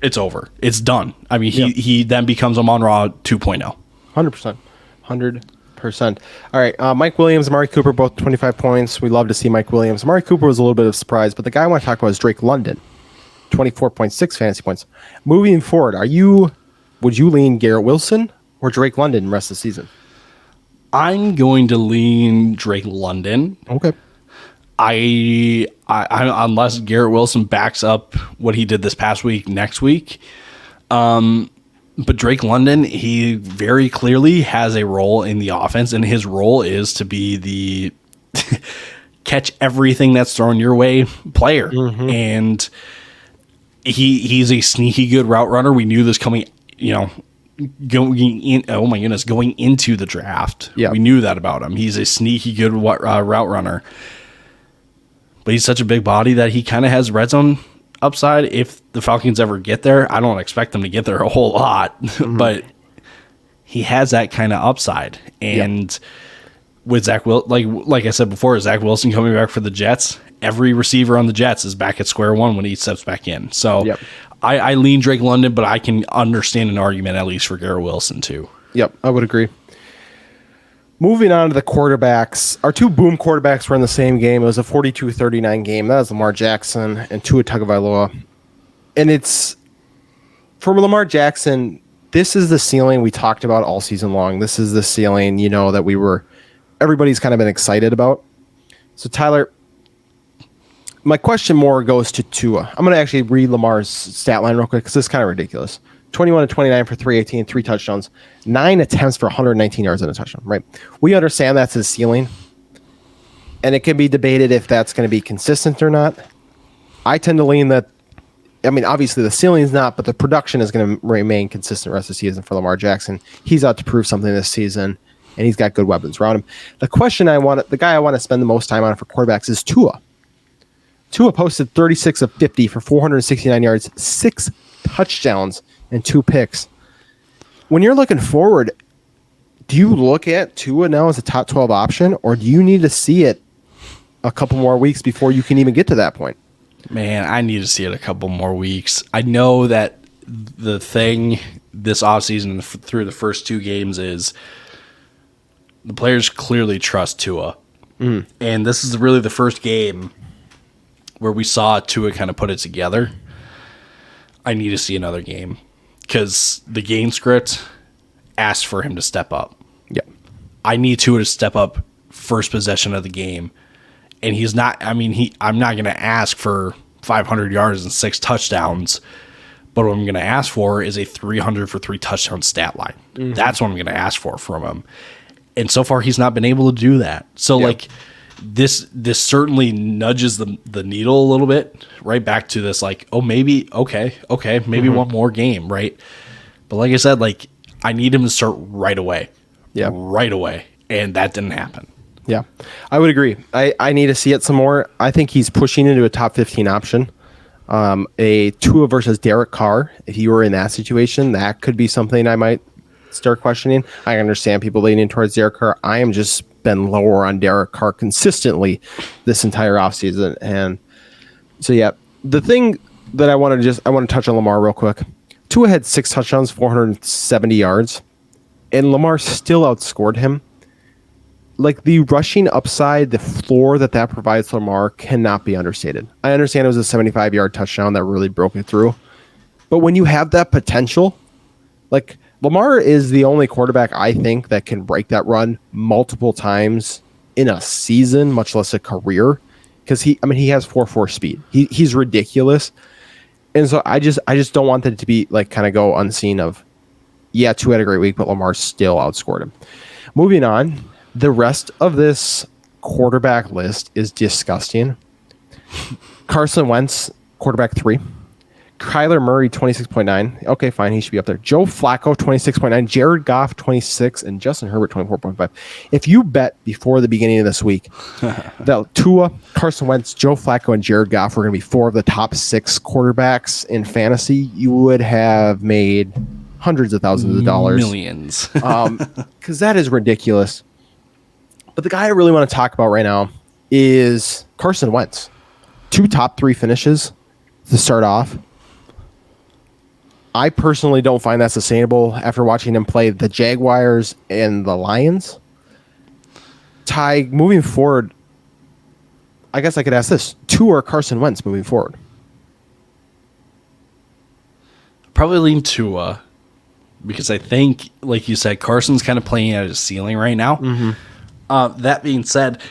it's over. It's done. I mean, he then becomes Amon Ra 2.0. 100%. 100%. All right. Mike Williams, Amari Cooper, both 25 points. We love to see Mike Williams. Amari Cooper was a little bit of a surprise, but the guy I want to talk about is Drake London. 24.6 fantasy points. Moving forward, would you lean Garrett Wilson or Drake London the rest of the season? I'm going to lean Drake London. Okay. I unless Garrett Wilson backs up what he did this past week next week. But Drake London, he very clearly has a role in the offense, and his role is to be the catch everything that's thrown your way player. Mm-hmm. And he's a sneaky good route runner. We knew this coming, going into the draft. Yeah. We knew that about him. He's a sneaky good route runner. But he's such a big body that he kind of has red zone upside. If the Falcons ever get there, I don't expect them to get there a whole lot, mm-hmm. but he has that kind of upside. And with Zach like I said before, Zach Wilson coming back for the Jets, every receiver on the Jets is back at square one when he steps back in. So I lean Drake London, but I can understand an argument at least for Garrett Wilson too. Yep, I would agree. Moving on to the quarterbacks, our two boom quarterbacks were in the same game. It was a 42-39 game. That was Lamar Jackson and Tua Tagovailoa. And it's, for Lamar Jackson, this is the ceiling we talked about all season long. This is the ceiling, that everybody's kind of been excited about. So, Tyler, my question more goes to Tua. I'm going to actually read Lamar's stat line real quick because it's kind of ridiculous. 21 to 29 for 318, 3 touchdowns, 9 attempts for 119 yards and a touchdown, right? We understand that's his ceiling, and it can be debated if that's going to be consistent or not. I tend to lean that, obviously the ceiling is not, but the production is going to remain consistent the rest of the season for Lamar Jackson. He's out to prove something this season, and he's got good weapons around him. The guy I want to spend the most time on for quarterbacks is Tua. Tua posted 36 of 50 for 469 yards, 6 touchdowns, and 2 picks. When you're looking forward, do you look at Tua now as a top 12 option, or do you need to see it a couple more weeks before you can even get to that point? Man, I need to see it a couple more weeks. I know that the thing this offseason through the first 2 games is the players clearly trust Tua. Mm. And this is really the first game where we saw Tua kind of put it together. I need to see another game because the game script asked for him to step up. Yeah. I need Tua to step up first possession of the game. And he's not, I'm not going to ask for 500 yards and 6 touchdowns, but what I'm going to ask for is a 300 for 3 touchdown stat line. Mm-hmm. That's what I'm going to ask for from him. And so far, he's not been able to do that. So, this certainly nudges the needle a little bit, right back to this, maybe mm-hmm. one more game, right? But like I said, I need him to start right away. Yeah. Right away. And that didn't happen. Yeah, I would agree. I need to see it some more. I think he's pushing into a top 15 option. A Tua versus Derek Carr, if you were in that situation, that could be something I might start questioning. I understand people leaning towards Derek Carr. I am just been lower on Derek Carr consistently this entire offseason. And so, the thing that I want to touch on Lamar real quick. Tua had 6 touchdowns, 470 yards, and Lamar still outscored him. The rushing upside, the floor that provides Lamar cannot be understated. I understand it was a 75-yard touchdown that really broke it through. But when you have that potential, Lamar is the only quarterback I think that can break that run multiple times in a season, much less a career. Because he has 4.4 speed. He's ridiculous. And so I just don't want that to be kind of go unseen of, Tua had a great week, but Lamar still outscored him. Moving on. The rest of this quarterback list is disgusting. Carson Wentz, quarterback 3. Kyler Murray, 26.9. Okay, fine. He should be up there. Joe Flacco, 26.9. Jared Goff, 26. And Justin Herbert, 24.5. If you bet before the beginning of this week that Tua, Carson Wentz, Joe Flacco, and Jared Goff were going to be 4 of the top 6 quarterbacks in fantasy, you would have made hundreds of thousands of dollars. Millions. Because that is ridiculous. But the guy I really want to talk about right now is Carson Wentz. 2 top 3 finishes to start off. I personally don't find that sustainable after watching him play the Jaguars and the Lions. Ty, moving forward, I guess I could ask this. Tua or Carson Wentz moving forward? Probably lean Tua because I think, like you said, Carson's kind of playing at his ceiling right now. That being said,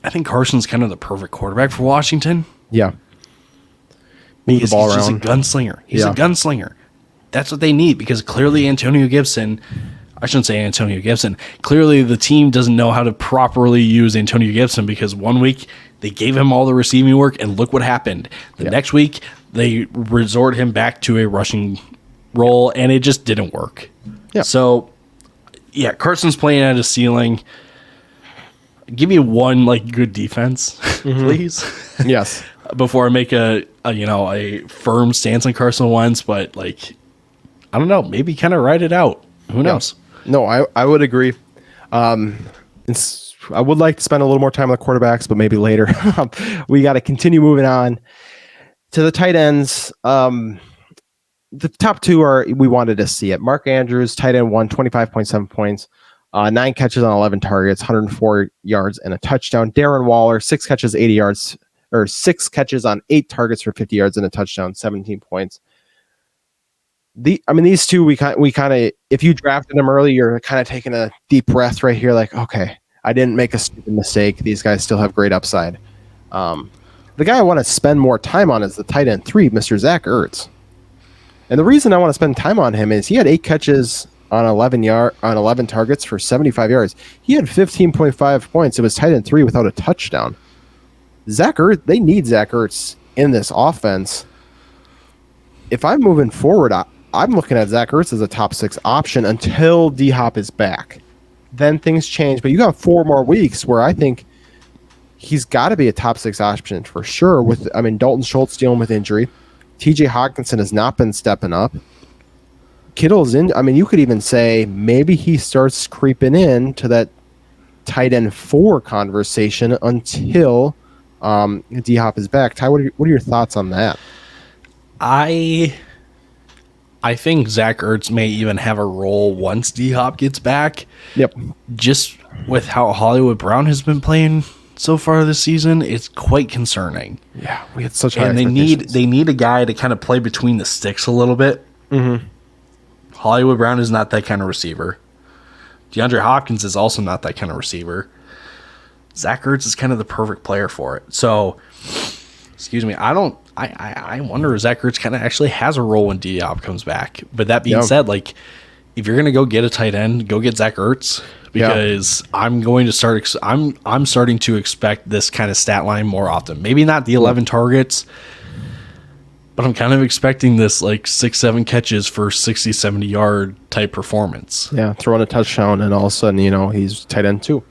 I think Carson's kind of the perfect quarterback for Washington. Yeah. Move the ball He's around. just a gunslinger. He's a gunslinger. That's what they need because clearly Antonio Gibson, I shouldn't say Antonio Gibson, clearly the team doesn't know how to properly use Antonio Gibson because one week they gave him all the receiving work and look what happened. The next week they resort him back to a rushing role and it just didn't work. Yeah. So, yeah, Carson's playing at his ceiling. Give me one good defense, please. Yes. Before I make a firm stance on Carson Wentz, but I don't know, maybe kind of ride it out. Who knows? No, I would agree. I would like to spend a little more time on the quarterbacks, but maybe later. We got to continue moving on to the tight ends. The top two we wanted to see it. Mark Andrews, tight end 1, 25.7 points, 9 catches on 11 targets, 104 yards and a touchdown. Darren Waller, 6 catches, 80 yards, or 6 catches on 8 targets for 50 yards and a touchdown, 17 points. These two, we kind of, if you drafted them early, you're kind of taking a deep breath right here. Like, okay, I didn't make a stupid mistake. These guys still have great upside. The guy I want to spend more time on is the tight end 3, Mr. Zach Ertz. And the reason I want to spend time on him is he had 8 catches on 11 targets for 75 yards. He had 15.5 points. It was tight end 3 without a touchdown. Zach Ertz, they need Zach Ertz in this offense. If I'm moving forward, I'm looking at Zach Ertz as a top 6 option until D-Hop is back. Then things change. But you got 4 more weeks where I think he's got to be a top 6 option for sure. Dalton Schultz dealing with injury. TJ Hawkinson has not been stepping up. Kittle's in. You could even say maybe he starts creeping in to that tight end 4 conversation until D-Hop is back. Ty, what are your thoughts on that? I think Zach Ertz may even have a role once D-Hop gets back. Yep. Just with how Hollywood Brown has been playing so far this season, it's quite concerning. Yeah, we had such high and they need a guy to kind of play between the sticks a little bit. Mm-hmm. Hollywood Brown is not that kind of receiver. DeAndre Hopkins is also not that kind of receiver. Zach Ertz is kind of the perfect player for it. So, excuse me, I wonder if Zach Ertz kind of actually has a role when D-Hop comes back. But that being said, if you're going to go get a tight end, go get Zach Ertz because I'm going to start. I'm starting to expect this kind of stat line more often. Maybe not the 11 targets, but I'm kind of expecting this 6-7 catches for 60, 70 yard type performance. Yeah, throwing a touchdown and all of a sudden, he's tight end 2.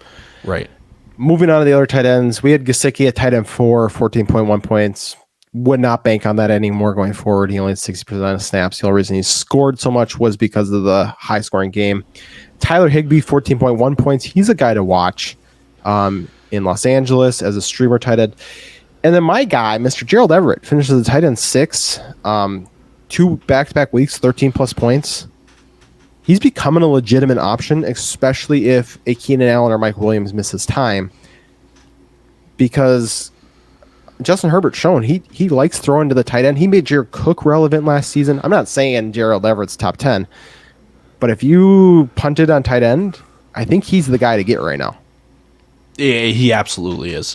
Right. Moving on to the other tight ends, we had Gesicki at tight end 4, 14.1 points. Would not bank on that anymore going forward. He only had 60% of snaps. The only reason he scored so much was because of the high-scoring game. Tyler Higbee, 14.1 points. He's a guy to watch in Los Angeles as a streamer tight end. And then my guy, Mr. Gerald Everett, finishes the tight end 6, 2 back-to-back weeks, 13-plus points. He's becoming a legitimate option, especially if a Keenan Allen or Mike Williams misses time. Because Justin Herbert's shown he likes throwing to the tight end. He made Jared Cook relevant last season. I'm not saying Gerald Everett's top 10, but if you punted on tight end, I think he's the guy to get right now. Yeah, he absolutely is.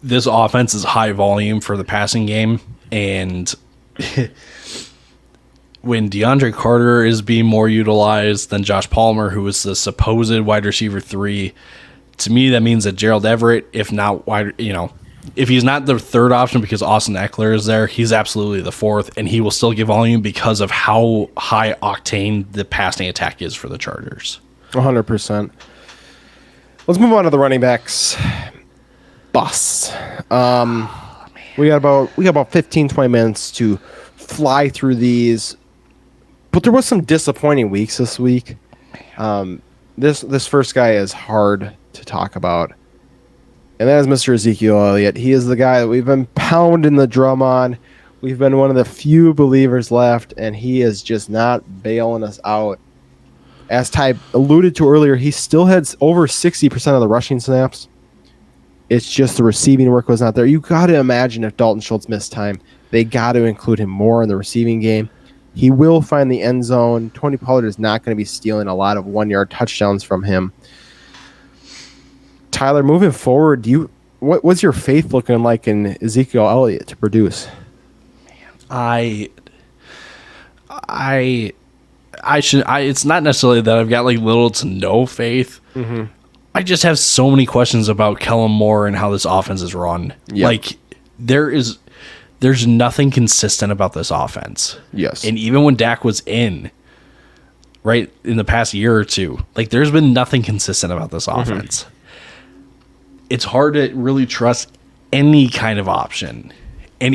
This offense is high volume for the passing game, and when DeAndre Carter is being more utilized than Josh Palmer, who is the supposed wide receiver 3, to me that means that Gerald Everett, if not if he's not the 3rd option because Austin Eckler is there, he's absolutely the 4th, and he will still give volume because of how high octane the passing attack is for the Chargers. 100%. Let's move on to the running backs. Busts. We got about 15, 20 minutes to fly through these. But there was some disappointing weeks this week. This first guy is hard to talk about. And that is Mr. Ezekiel Elliott. He is the guy that we've been pounding the drum on. We've been one of the few believers left, and he is just not bailing us out. As Ty alluded to earlier, he still had over 60% of the rushing snaps. It's just the receiving work was not there. You got to imagine if Dalton Schultz missed time, they got to include him more in the receiving game. He will find the end zone. Tony Pollard is not going to be stealing a lot of 1-yard touchdowns from him. Tyler, moving forward, what's your faith looking like in Ezekiel Elliott to produce? It's not necessarily that I've got like little to no faith. Mm-hmm. I just have so many questions about Kellen Moore and how this offense is run. Yep. Like there's nothing consistent about this offense. Yes. And even when Dak was in the past year or two, like there's been nothing consistent about this offense. It's hard to really trust any kind of option. And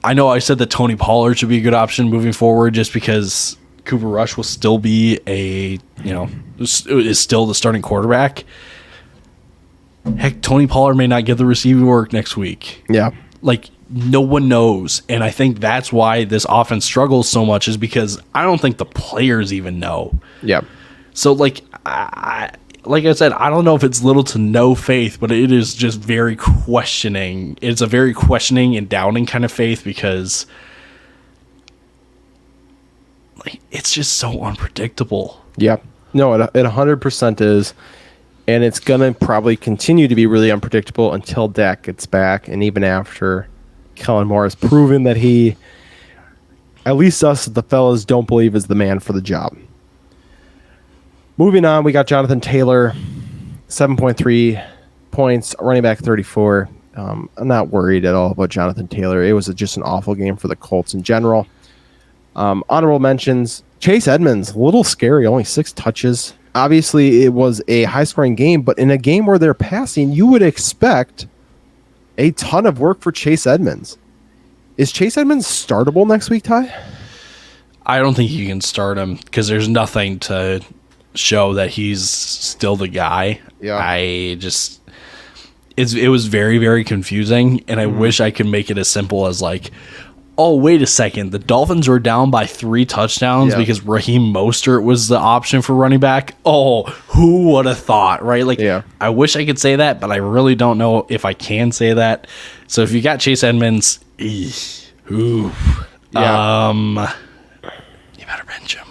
I know I said that Tony Pollard should be a good option moving forward just because Cooper Rush will still be is still the starting quarterback. Heck, Tony Pollard may not get the receiving work next week. Yeah. Like, no one knows. And I think that's why this offense struggles so much is because I don't think the players even know. Yeah. So, like I said, I don't know if it's little to no faith, but it is just very questioning. It's a very questioning and doubting kind of faith because it's just so unpredictable. Yep. No, it 100% is. And it's going to probably continue to be really unpredictable until Dak gets back. And even after Kellen Moore has proven that he, at least us, the fellas, don't believe is the man for the job. Moving on, we got Jonathan Taylor, 7.3 points, running back 34. I'm not worried at all about Jonathan Taylor. It was just an awful game for the Colts in general. Honorable mentions, Chase Edmonds, a little scary, only 6 touches. Obviously, it was a high-scoring game, but in a game where they're passing, you would expect a ton of work for Chase Edmonds. Is Chase Edmonds startable next week, Ty? I don't think you can start him because there's nothing to show that he's still the guy. Yeah. It was very, very confusing, and I wish I could make it as simple as like, oh, wait a second. The Dolphins were down by 3 touchdowns because Raheem Mostert was the option for running back. Oh, who would have thought, right? Like, I wish I could say that, but I really don't know if I can say that. So if you got Chase Edmonds, you better bench him.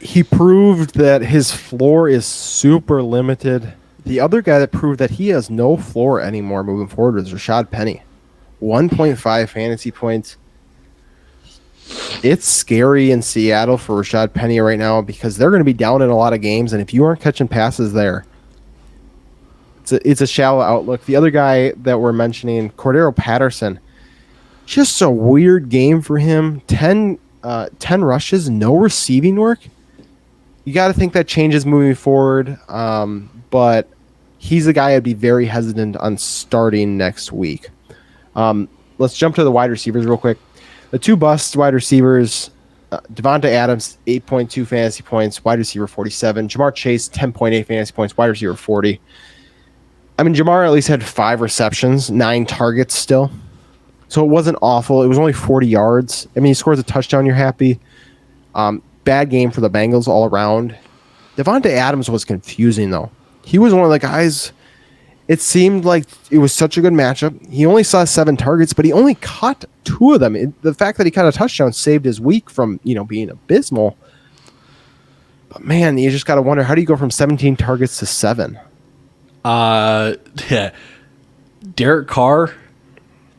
He proved that his floor is super limited. The other guy that proved that he has no floor anymore moving forward was Rashad Penny. 1.5 fantasy points. It's scary in Seattle for Rashad Penny right now because they're going to be down in a lot of games, and if you aren't catching passes there, it's a shallow outlook. The other guy that we're mentioning, Cordero Patterson, just a weird game for him. 10 rushes, no receiving work. You got to think that changes moving forward, but he's the guy I'd be very hesitant on starting next week. Let's jump to the wide receivers real quick. The 2 bust wide receivers, Devonta Adams, 8.2 fantasy points, wide receiver 47. Jamar Chase, 10.8 fantasy points, wide receiver 40. I mean, Jamar at least had 5 receptions, 9 targets still. So it wasn't awful. It was only 40 yards. I mean, he scores a touchdown, you're happy. Bad game for the Bengals all around. Devonta Adams was confusing, though. He was one of the guys... It seemed like it was such a good matchup. He only saw 7 targets, but he only caught 2 of them. The fact that he caught a touchdown saved his week from, being abysmal. But man, you just got to wonder, how do you go from 17 targets to 7? Derek Carr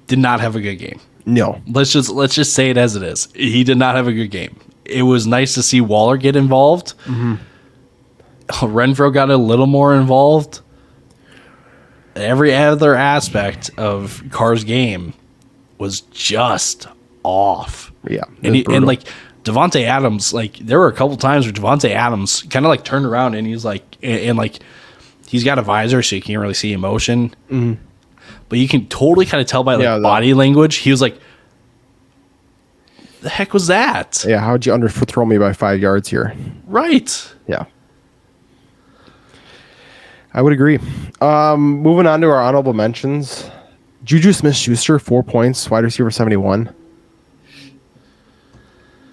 did not have a good game. No. Let's just say it as it is. He did not have a good game. It was nice to see Waller get involved. Mm-hmm. Renfro got a little more involved. Every other aspect of Carr's game was just off. Yeah. And like Devontae Adams, like there were a couple times where Devontae Adams kind of like turned around and he's like, and like he's got a visor so you can't really see emotion. Mm-hmm. But you can totally kind of tell by like body language. He was like, the heck was that? Yeah. How'd you underthrow me by 5 yards here? Right. Yeah. I would agree. Moving on to our honorable mentions. Juju Smith-Schuster, 4 points, wide receiver 71.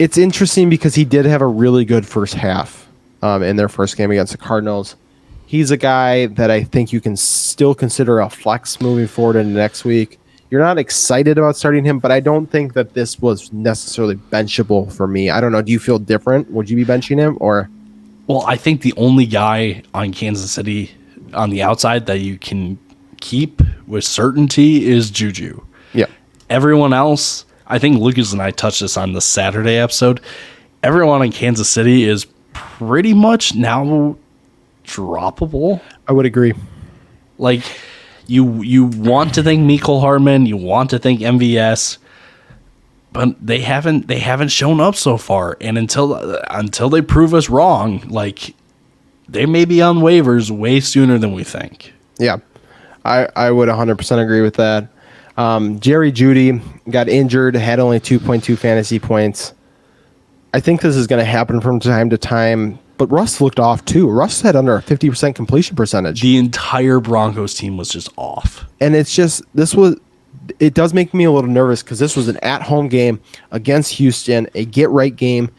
It's interesting because he did have a really good first half in their first game against the Cardinals. He's a guy that I think you can still consider a flex moving forward into next week. you're not excited about starting him, but I don't think that this was necessarily benchable for me. I don't know. Do you feel different? Would you be benching him or? Well, I think the only guy on Kansas City on the outside that you can keep with certainty is Juju. Yeah. Everyone else, I think Lucas and I touched this on the Saturday episode. Everyone in Kansas City is pretty much now droppable. I would agree. Like, you want to think Mecole Hardman, you want to think MVS, but they haven't shown up so far. And until they prove us wrong, like, they may be on waivers way sooner than we think. Yeah, I would 100% agree with that. Jerry Jeudy got injured, had only 2.2 fantasy points. I think this is going to happen from time to time, but Russ looked off too. Russ had under a 50% completion percentage. The entire Broncos team was just off. And it's just, it does make me a little nervous because this was an at-home game against Houston, a get-right game.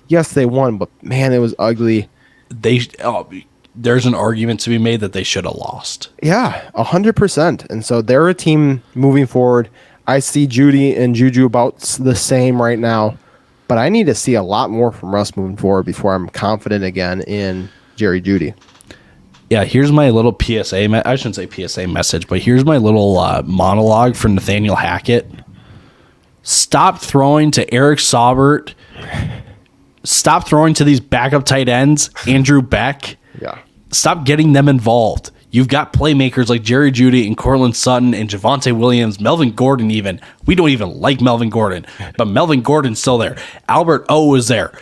Yes, they won, but man, it was ugly. There's an argument to be made that they should have lost. Yeah, 100%. And so they're a team moving forward. I see Jeudy and Juju about the same right now, but I need to see a lot more from Russ moving forward before I'm confident again in Jerry Jeudy. Yeah, here's my little PSA. I shouldn't say PSA message, but here's my little monologue from Nathaniel Hackett. Stop throwing to Eric Saubert. Stop throwing to these backup tight ends, Andrew Beck. Yeah. Stop getting them involved. You've got playmakers like Jerry Jeudy and Cortland Sutton and Javonte Williams, Melvin Gordon even. We don't even like Melvin Gordon, but Melvin Gordon's still there. Albert O is there.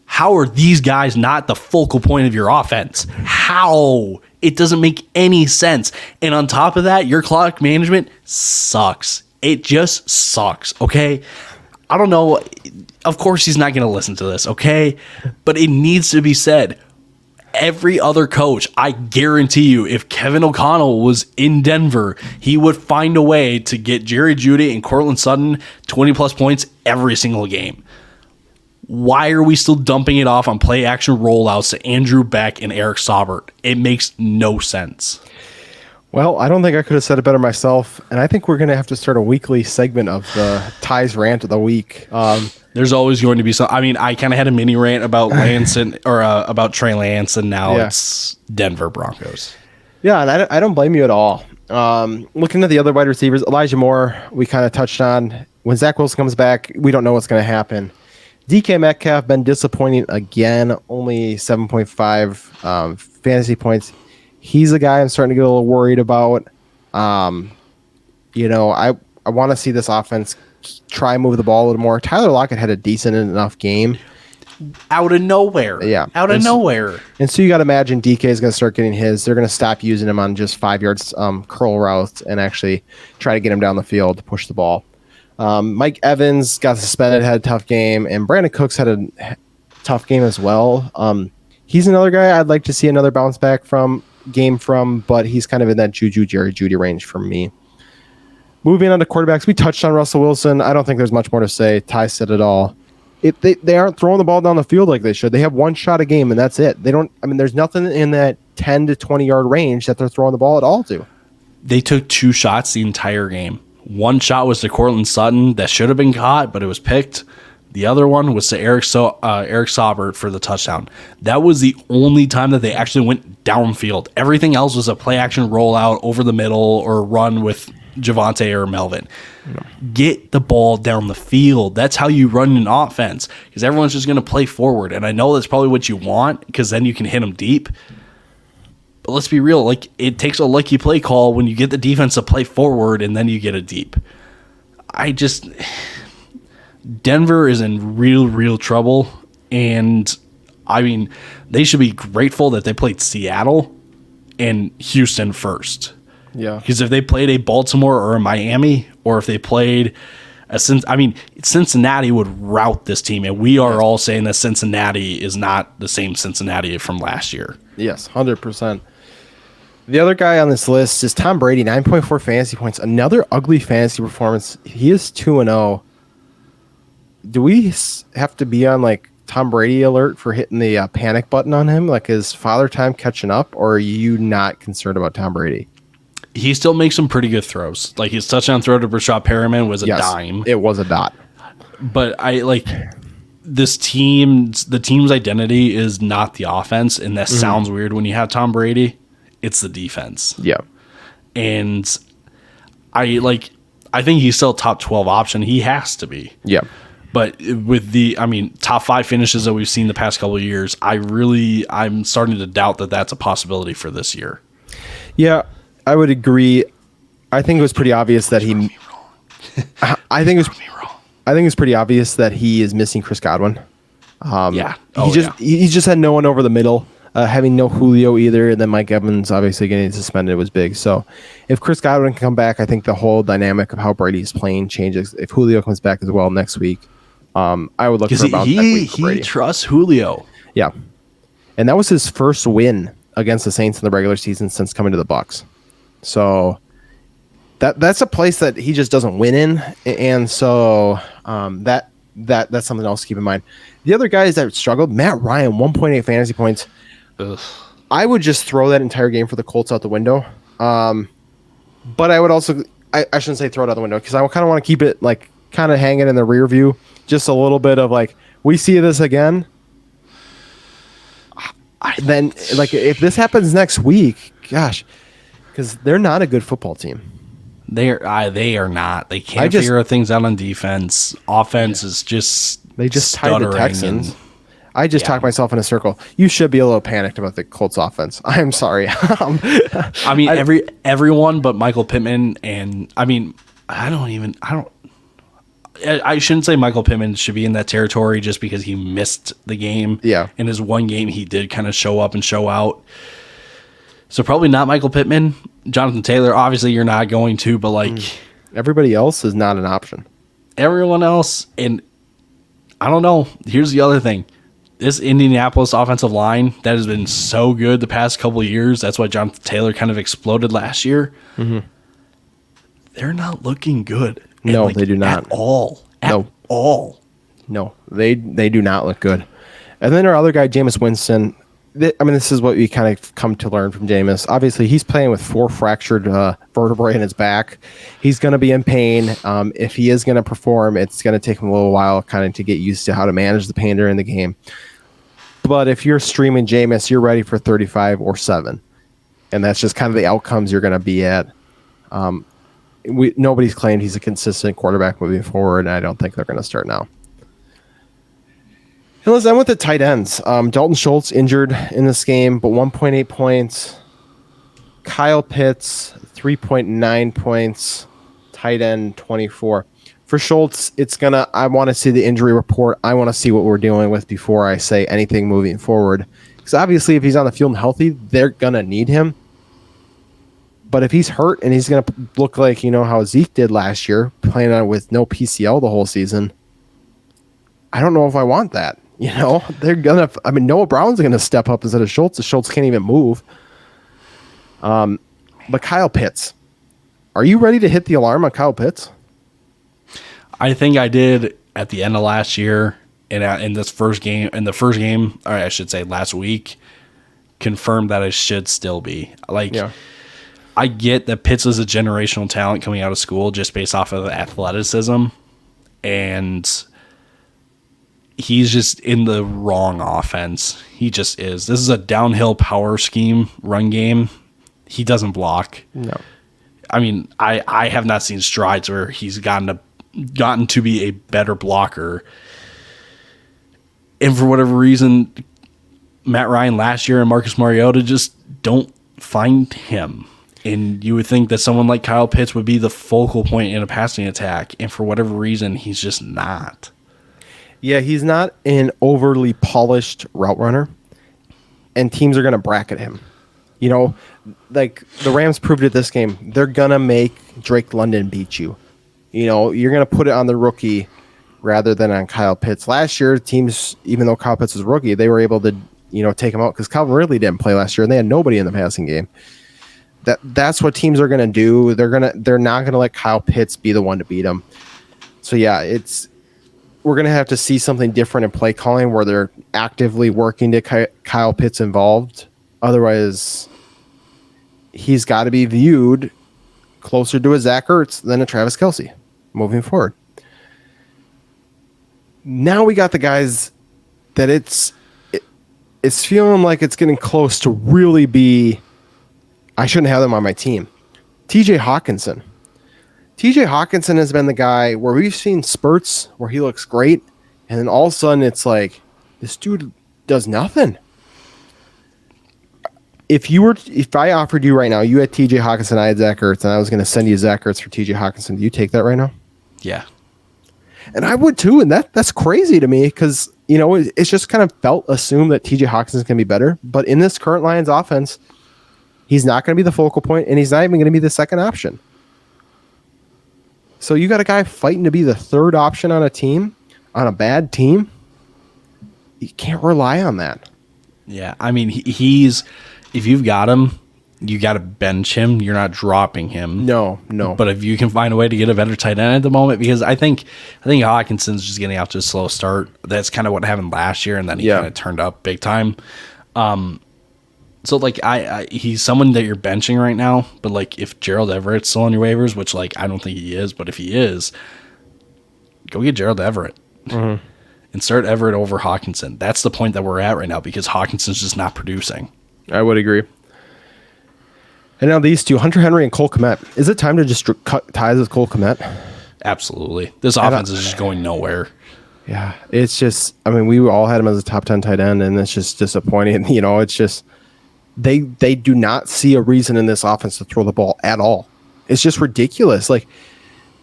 How are these guys not the focal point of your offense? How? It doesn't make any sense. And on top of that, your clock management sucks. It just sucks, okay? I don't know. Of course he's not going to listen to this, okay? But it needs to be said. Every other coach, I guarantee you, if Kevin O'Connell was in Denver, he would find a way to get Jerry Jeudy and Cortland Sutton 20-plus points every single game. Why are we still dumping it off on play-action rollouts to Andrew Beck and Eric Saubert? It makes no sense. Well, I don't think I could have said it better myself, and I think we're going to have to start a weekly segment of the Ty's Rant of the Week. There's always going to be some. I mean, I kind of had a mini rant about Lance or about Trey Lance, and now it's Denver Broncos. Yeah, and I don't blame you at all. Looking at the other wide receivers, Elijah Moore, we kind of touched on. When Zach Wilson comes back, we don't know what's going to happen. DK Metcalf been disappointing again, only 7.5 fantasy points. He's a guy I'm starting to get a little worried about. I want to see this offense try and move the ball a little more. Tyler Lockett had a decent enough game. Out of nowhere. Yeah. Out of nowhere. And so you got to imagine DK is going to start getting his. They're going to stop using him on just 5 yards curl routes and actually try to get him down the field to push the ball. Mike Evans got suspended, had a tough game, and Brandon Cooks had a tough game as well. He's another guy I'd like to see another bounce back game from, but he's kind of in that Juju, Jerry Jeudy range for me. Moving on to quarterbacks, we touched on Russell Wilson. I don't think there's much more to say. Ty said it all. They aren't throwing the ball down the field like they should. They have one shot a game, and that's it. There's nothing in that 10 to 20 yard range that they're throwing the ball at all to. They took 2 shots the entire game. One shot was to Cortland Sutton that should have been caught, but it was picked. The other one was to Eric Saubert for the touchdown. That was the only time that they actually went downfield. Everything else was a play-action rollout over the middle or run with Javonte or Melvin. No. Get the ball down the field. That's how you run an offense, because everyone's just going to play forward. And I know that's probably what you want, because then you can hit them deep. But let's be real. Like, it takes a lucky play call when you get the defense to play forward and then you get it deep. Denver is in real trouble. And, I mean, they should be grateful that they played Seattle and Houston first. Yeah. Because if they played a Baltimore or a Miami, or if they played Cincinnati would rout this team. And we are all saying that Cincinnati is not the same Cincinnati from last year. Yes, 100%. The other guy on this list is Tom Brady, 9.4 fantasy points. Another ugly fantasy performance. He is 2-0. Do we have to be on like Tom Brady alert for hitting the panic button on him? Like, is Father Time catching up, or are you not concerned about Tom Brady? he still makes some pretty good throws. Like his touchdown throw to Brashad Perriman was a dime. It was a dot. But I like the team's identity is not the offense, and that sounds weird when you have Tom Brady. It's the defense. Yeah. And I think he's still a top 12 option. He has to be. Yeah. But with top 5 finishes that we've seen the past couple of years, I'm starting to doubt that that's a possibility for this year. Yeah, I would agree. I think it was pretty obvious that he. I think it's pretty obvious that he is missing Chris Godwin. He just had no one over the middle. Having no Julio either, and then Mike Evans obviously getting suspended was big. So if Chris Godwin can come back, I think the whole dynamic of how Brady's playing changes. If Julio comes back as well next week, I would look for a bounce back week for Brady. He trusts Julio. Yeah, and that was his first win against the Saints in the regular season since coming to the Bucs. So that's a place that he just doesn't win in, and so that's something else to keep in mind. The other guys that struggled, Matt Ryan, 1.8 fantasy points. Ugh. I would just throw that entire game for the Colts out the window. But I would also, I shouldn't say throw it out the window because I kind of want to keep it like kind of hanging in the rear view. Just a little bit of like, we see this again. Then like if this happens next week, gosh, because they're not a good football team. They are not. They can't figure things out on defense. Offense is just they just tied the Texans. I just talked myself in a circle. You should be a little panicked about the Colts offense. I'm sorry. Everyone but Michael Pittman, and I shouldn't say Michael Pittman should be in that territory just because he missed the game. Yeah. In his one game, he did kind of show up and show out. So probably not Michael Pittman. Jonathan Taylor, obviously you're not going to, but like everybody else is not an option. Everyone else, and I don't know. Here's the other thing. This Indianapolis offensive line that has been so good the past couple of years, that's why Jonathan Taylor kind of exploded last year. Mm-hmm. They're not looking good. No, they do not. At all. At all. No, they do not look good. And then our other guy, Jameis Winston, this is what we kind of come to learn from Jameis. Obviously, he's playing with 4 fractured vertebrae in his back. He's going to be in pain. If he is going to perform, it's going to take him a little while kind of to get used to how to manage the pain during the game. But if you're streaming Jameis, you're ready for 35 or 7. And that's just kind of the outcomes you're going to be at. Nobody's claimed he's a consistent quarterback moving forward, and I don't think they're going to start now. And let's end with the tight ends. Dalton Schultz injured in this game, but 1.8 points. Kyle Pitts, 3.9 points. Tight end, 24. For Schultz, I want to see the injury report. I want to see what we're dealing with before I say anything moving forward. Because obviously, if he's on the field and healthy, they're going to need him. But if he's hurt and he's going to look like, how Zeke did last year, playing on with no PCL the whole season, I don't know if I want that. They're going to, Noah Brown's going to step up instead of Schultz. Schultz can't even move. But Kyle Pitts, are you ready to hit the alarm on Kyle Pitts? I think I did at the end of last year in the first game, or I should say last week, confirmed that I should still be. I get that Pitts is a generational talent coming out of school just based off of athleticism, and he's just in the wrong offense. He just is. This is a downhill power scheme run game. He doesn't block. No. I have not seen strides where he's gotten to be a better blocker. And for whatever reason, Matt Ryan last year and Marcus Mariota just don't find him. And you would think that someone like Kyle Pitts would be the focal point in a passing attack. And for whatever reason, he's just not. Yeah, he's not an overly polished route runner. And teams are going to bracket him. Like the Rams proved it this game. They're going to make Drake London beat you. You're going to put it on the rookie rather than on Kyle Pitts. Last year, teams, even though Kyle Pitts was a rookie, they were able to, take him out because Calvin Ridley didn't play last year and they had nobody in the passing game. That's what teams are going to do. They're not going to let Kyle Pitts be the one to beat them. So yeah, we're going to have to see something different in play calling where they're actively working to Kyle Pitts involved. Otherwise, he's got to be viewed closer to a Zach Ertz than a Travis Kelce moving forward. Now we got the guys that it's feeling like it's getting close to really be, I shouldn't have them on my team. TJ Hawkinson. TJ Hawkinson has been the guy where we've seen spurts where he looks great, and then all of a sudden it's like, this dude does nothing. If I offered you right now, you had TJ Hawkinson, I had Zach Ertz, and I was going to send you Zach Ertz for TJ Hawkinson, do you take that right now? Yeah. And I would too, and that's crazy to me because, it's just kind of assumed that TJ Hawkinson is going to be better. But in this current Lions offense, he's not going to be the focal point, and he's not even going to be the second option. So you got a guy fighting to be the third option on a team, on a bad team. You can't rely on that. Yeah, I mean, he's if you've got him, you got to bench him. You're not dropping him. No. But if you can find a way to get a better tight end at the moment, because I think Hawkinson's just getting out to a slow start. That's kind of what happened last year, and then he kind of turned up big time. So like he's someone that you're benching right now. But like if Gerald Everett's still on your waivers, which like I don't think he is, but if he is, go get Gerald Everett. Mm-hmm. And start Everett over Hawkinson. That's the point that we're at right now because Hawkinson's just not producing. I would agree. And now these two, Hunter Henry and Cole Kmet. Is it time to just cut ties with Cole Kmet? Absolutely. This offense is just going nowhere. Yeah, it's just, I mean, we all had him as a top 10 tight end, and it's just disappointing. It's just, they do not see a reason in this offense to throw the ball at all. It's just ridiculous. Like,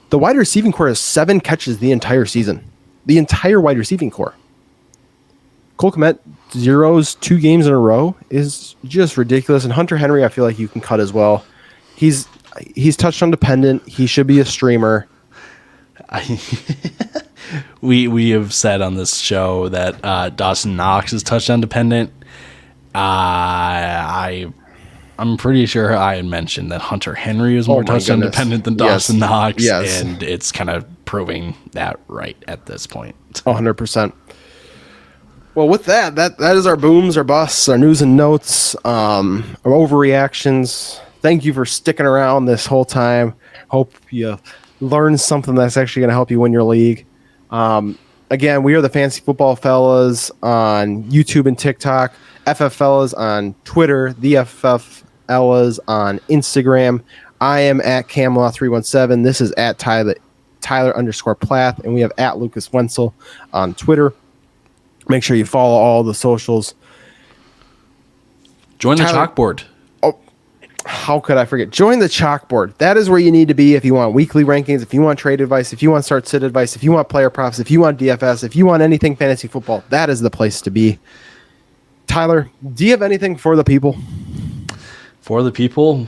the wide receiving core has 7 catches the entire season. The entire wide receiving core. Cole Kmet, 0s 2 games in a row is just ridiculous. And Hunter Henry, I feel like you can cut as well. He's touchdown dependent. He should be a streamer. We have said on this show that Dawson Knox is touchdown dependent. I'm pretty sure I had mentioned that Hunter Henry is more touchdown dependent than Dawson Knox, and it's kind of proving that right at this point. 100%. Well, with that is our booms, our busts, our news and notes, our overreactions. Thank you for sticking around this whole time. Hope you learned something that's actually going to help you win your league. Again, we are the Fantasy Football Fellas on YouTube and TikTok, FF Fellas on Twitter, the FF Fellas on Instagram. I am at Camelot317. This is at Tyler_Plath, and we have at Lucas Wenzel on Twitter. Make sure you follow all the socials. Join the Chalkboard. Oh, how could I forget? Join the Chalkboard. That is where you need to be if you want weekly rankings, if you want trade advice, if you want start sit advice, if you want player props, if you want DFS, if you want anything fantasy football. That is the place to be. Tyler, do you have anything for the people? For the people?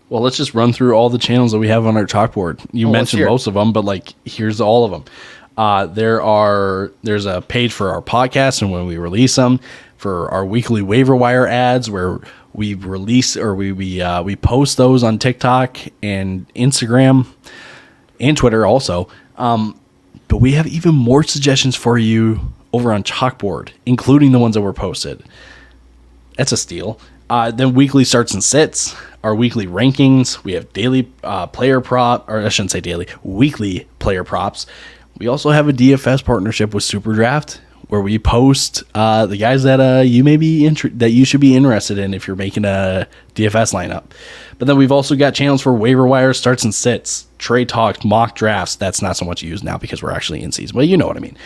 Well, let's just run through all the channels that we have on our Chalkboard. You mentioned most of them, but like here's all of them. There's a page for our podcast and when we release them, for our weekly waiver wire ads where we release or we post those on TikTok and Instagram and Twitter also. But we have even more suggestions for you over on Chalkboard, including the ones that were posted. That's a steal. Then weekly starts and sits, our weekly rankings. We have daily player prop, or I shouldn't say daily, weekly player props. We also have a DFS partnership with SuperDraft where we post the guys that you may be that you should be interested in if you're making a DFS lineup. But then we've also got channels for waiver wire starts and sits, trade talks, mock drafts. That's not so much used now because we're actually in season, but you know what I mean.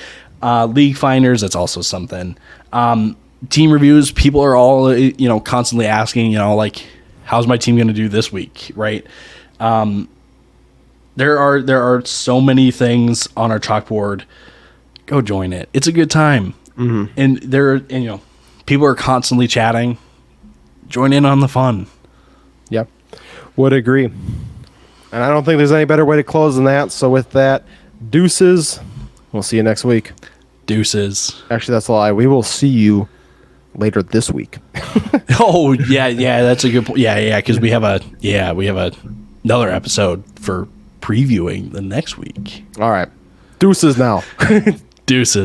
League finders, that's also something. Team reviews, people are all constantly asking, like, how's my team going to do this week, right? There are so many things on our Chalkboard. Go join it. It's a good time. Mm-hmm. And people are constantly chatting. Join in on the fun. Yep. Would agree. And I don't think there's any better way to close than that. So with that, deuces. We'll see you next week. Deuces. Actually, that's a lie. We will see you later this week. Oh, yeah, that's a good point. Yeah, because we have another episode for previewing the next week. All right. Deuces now. Deuces.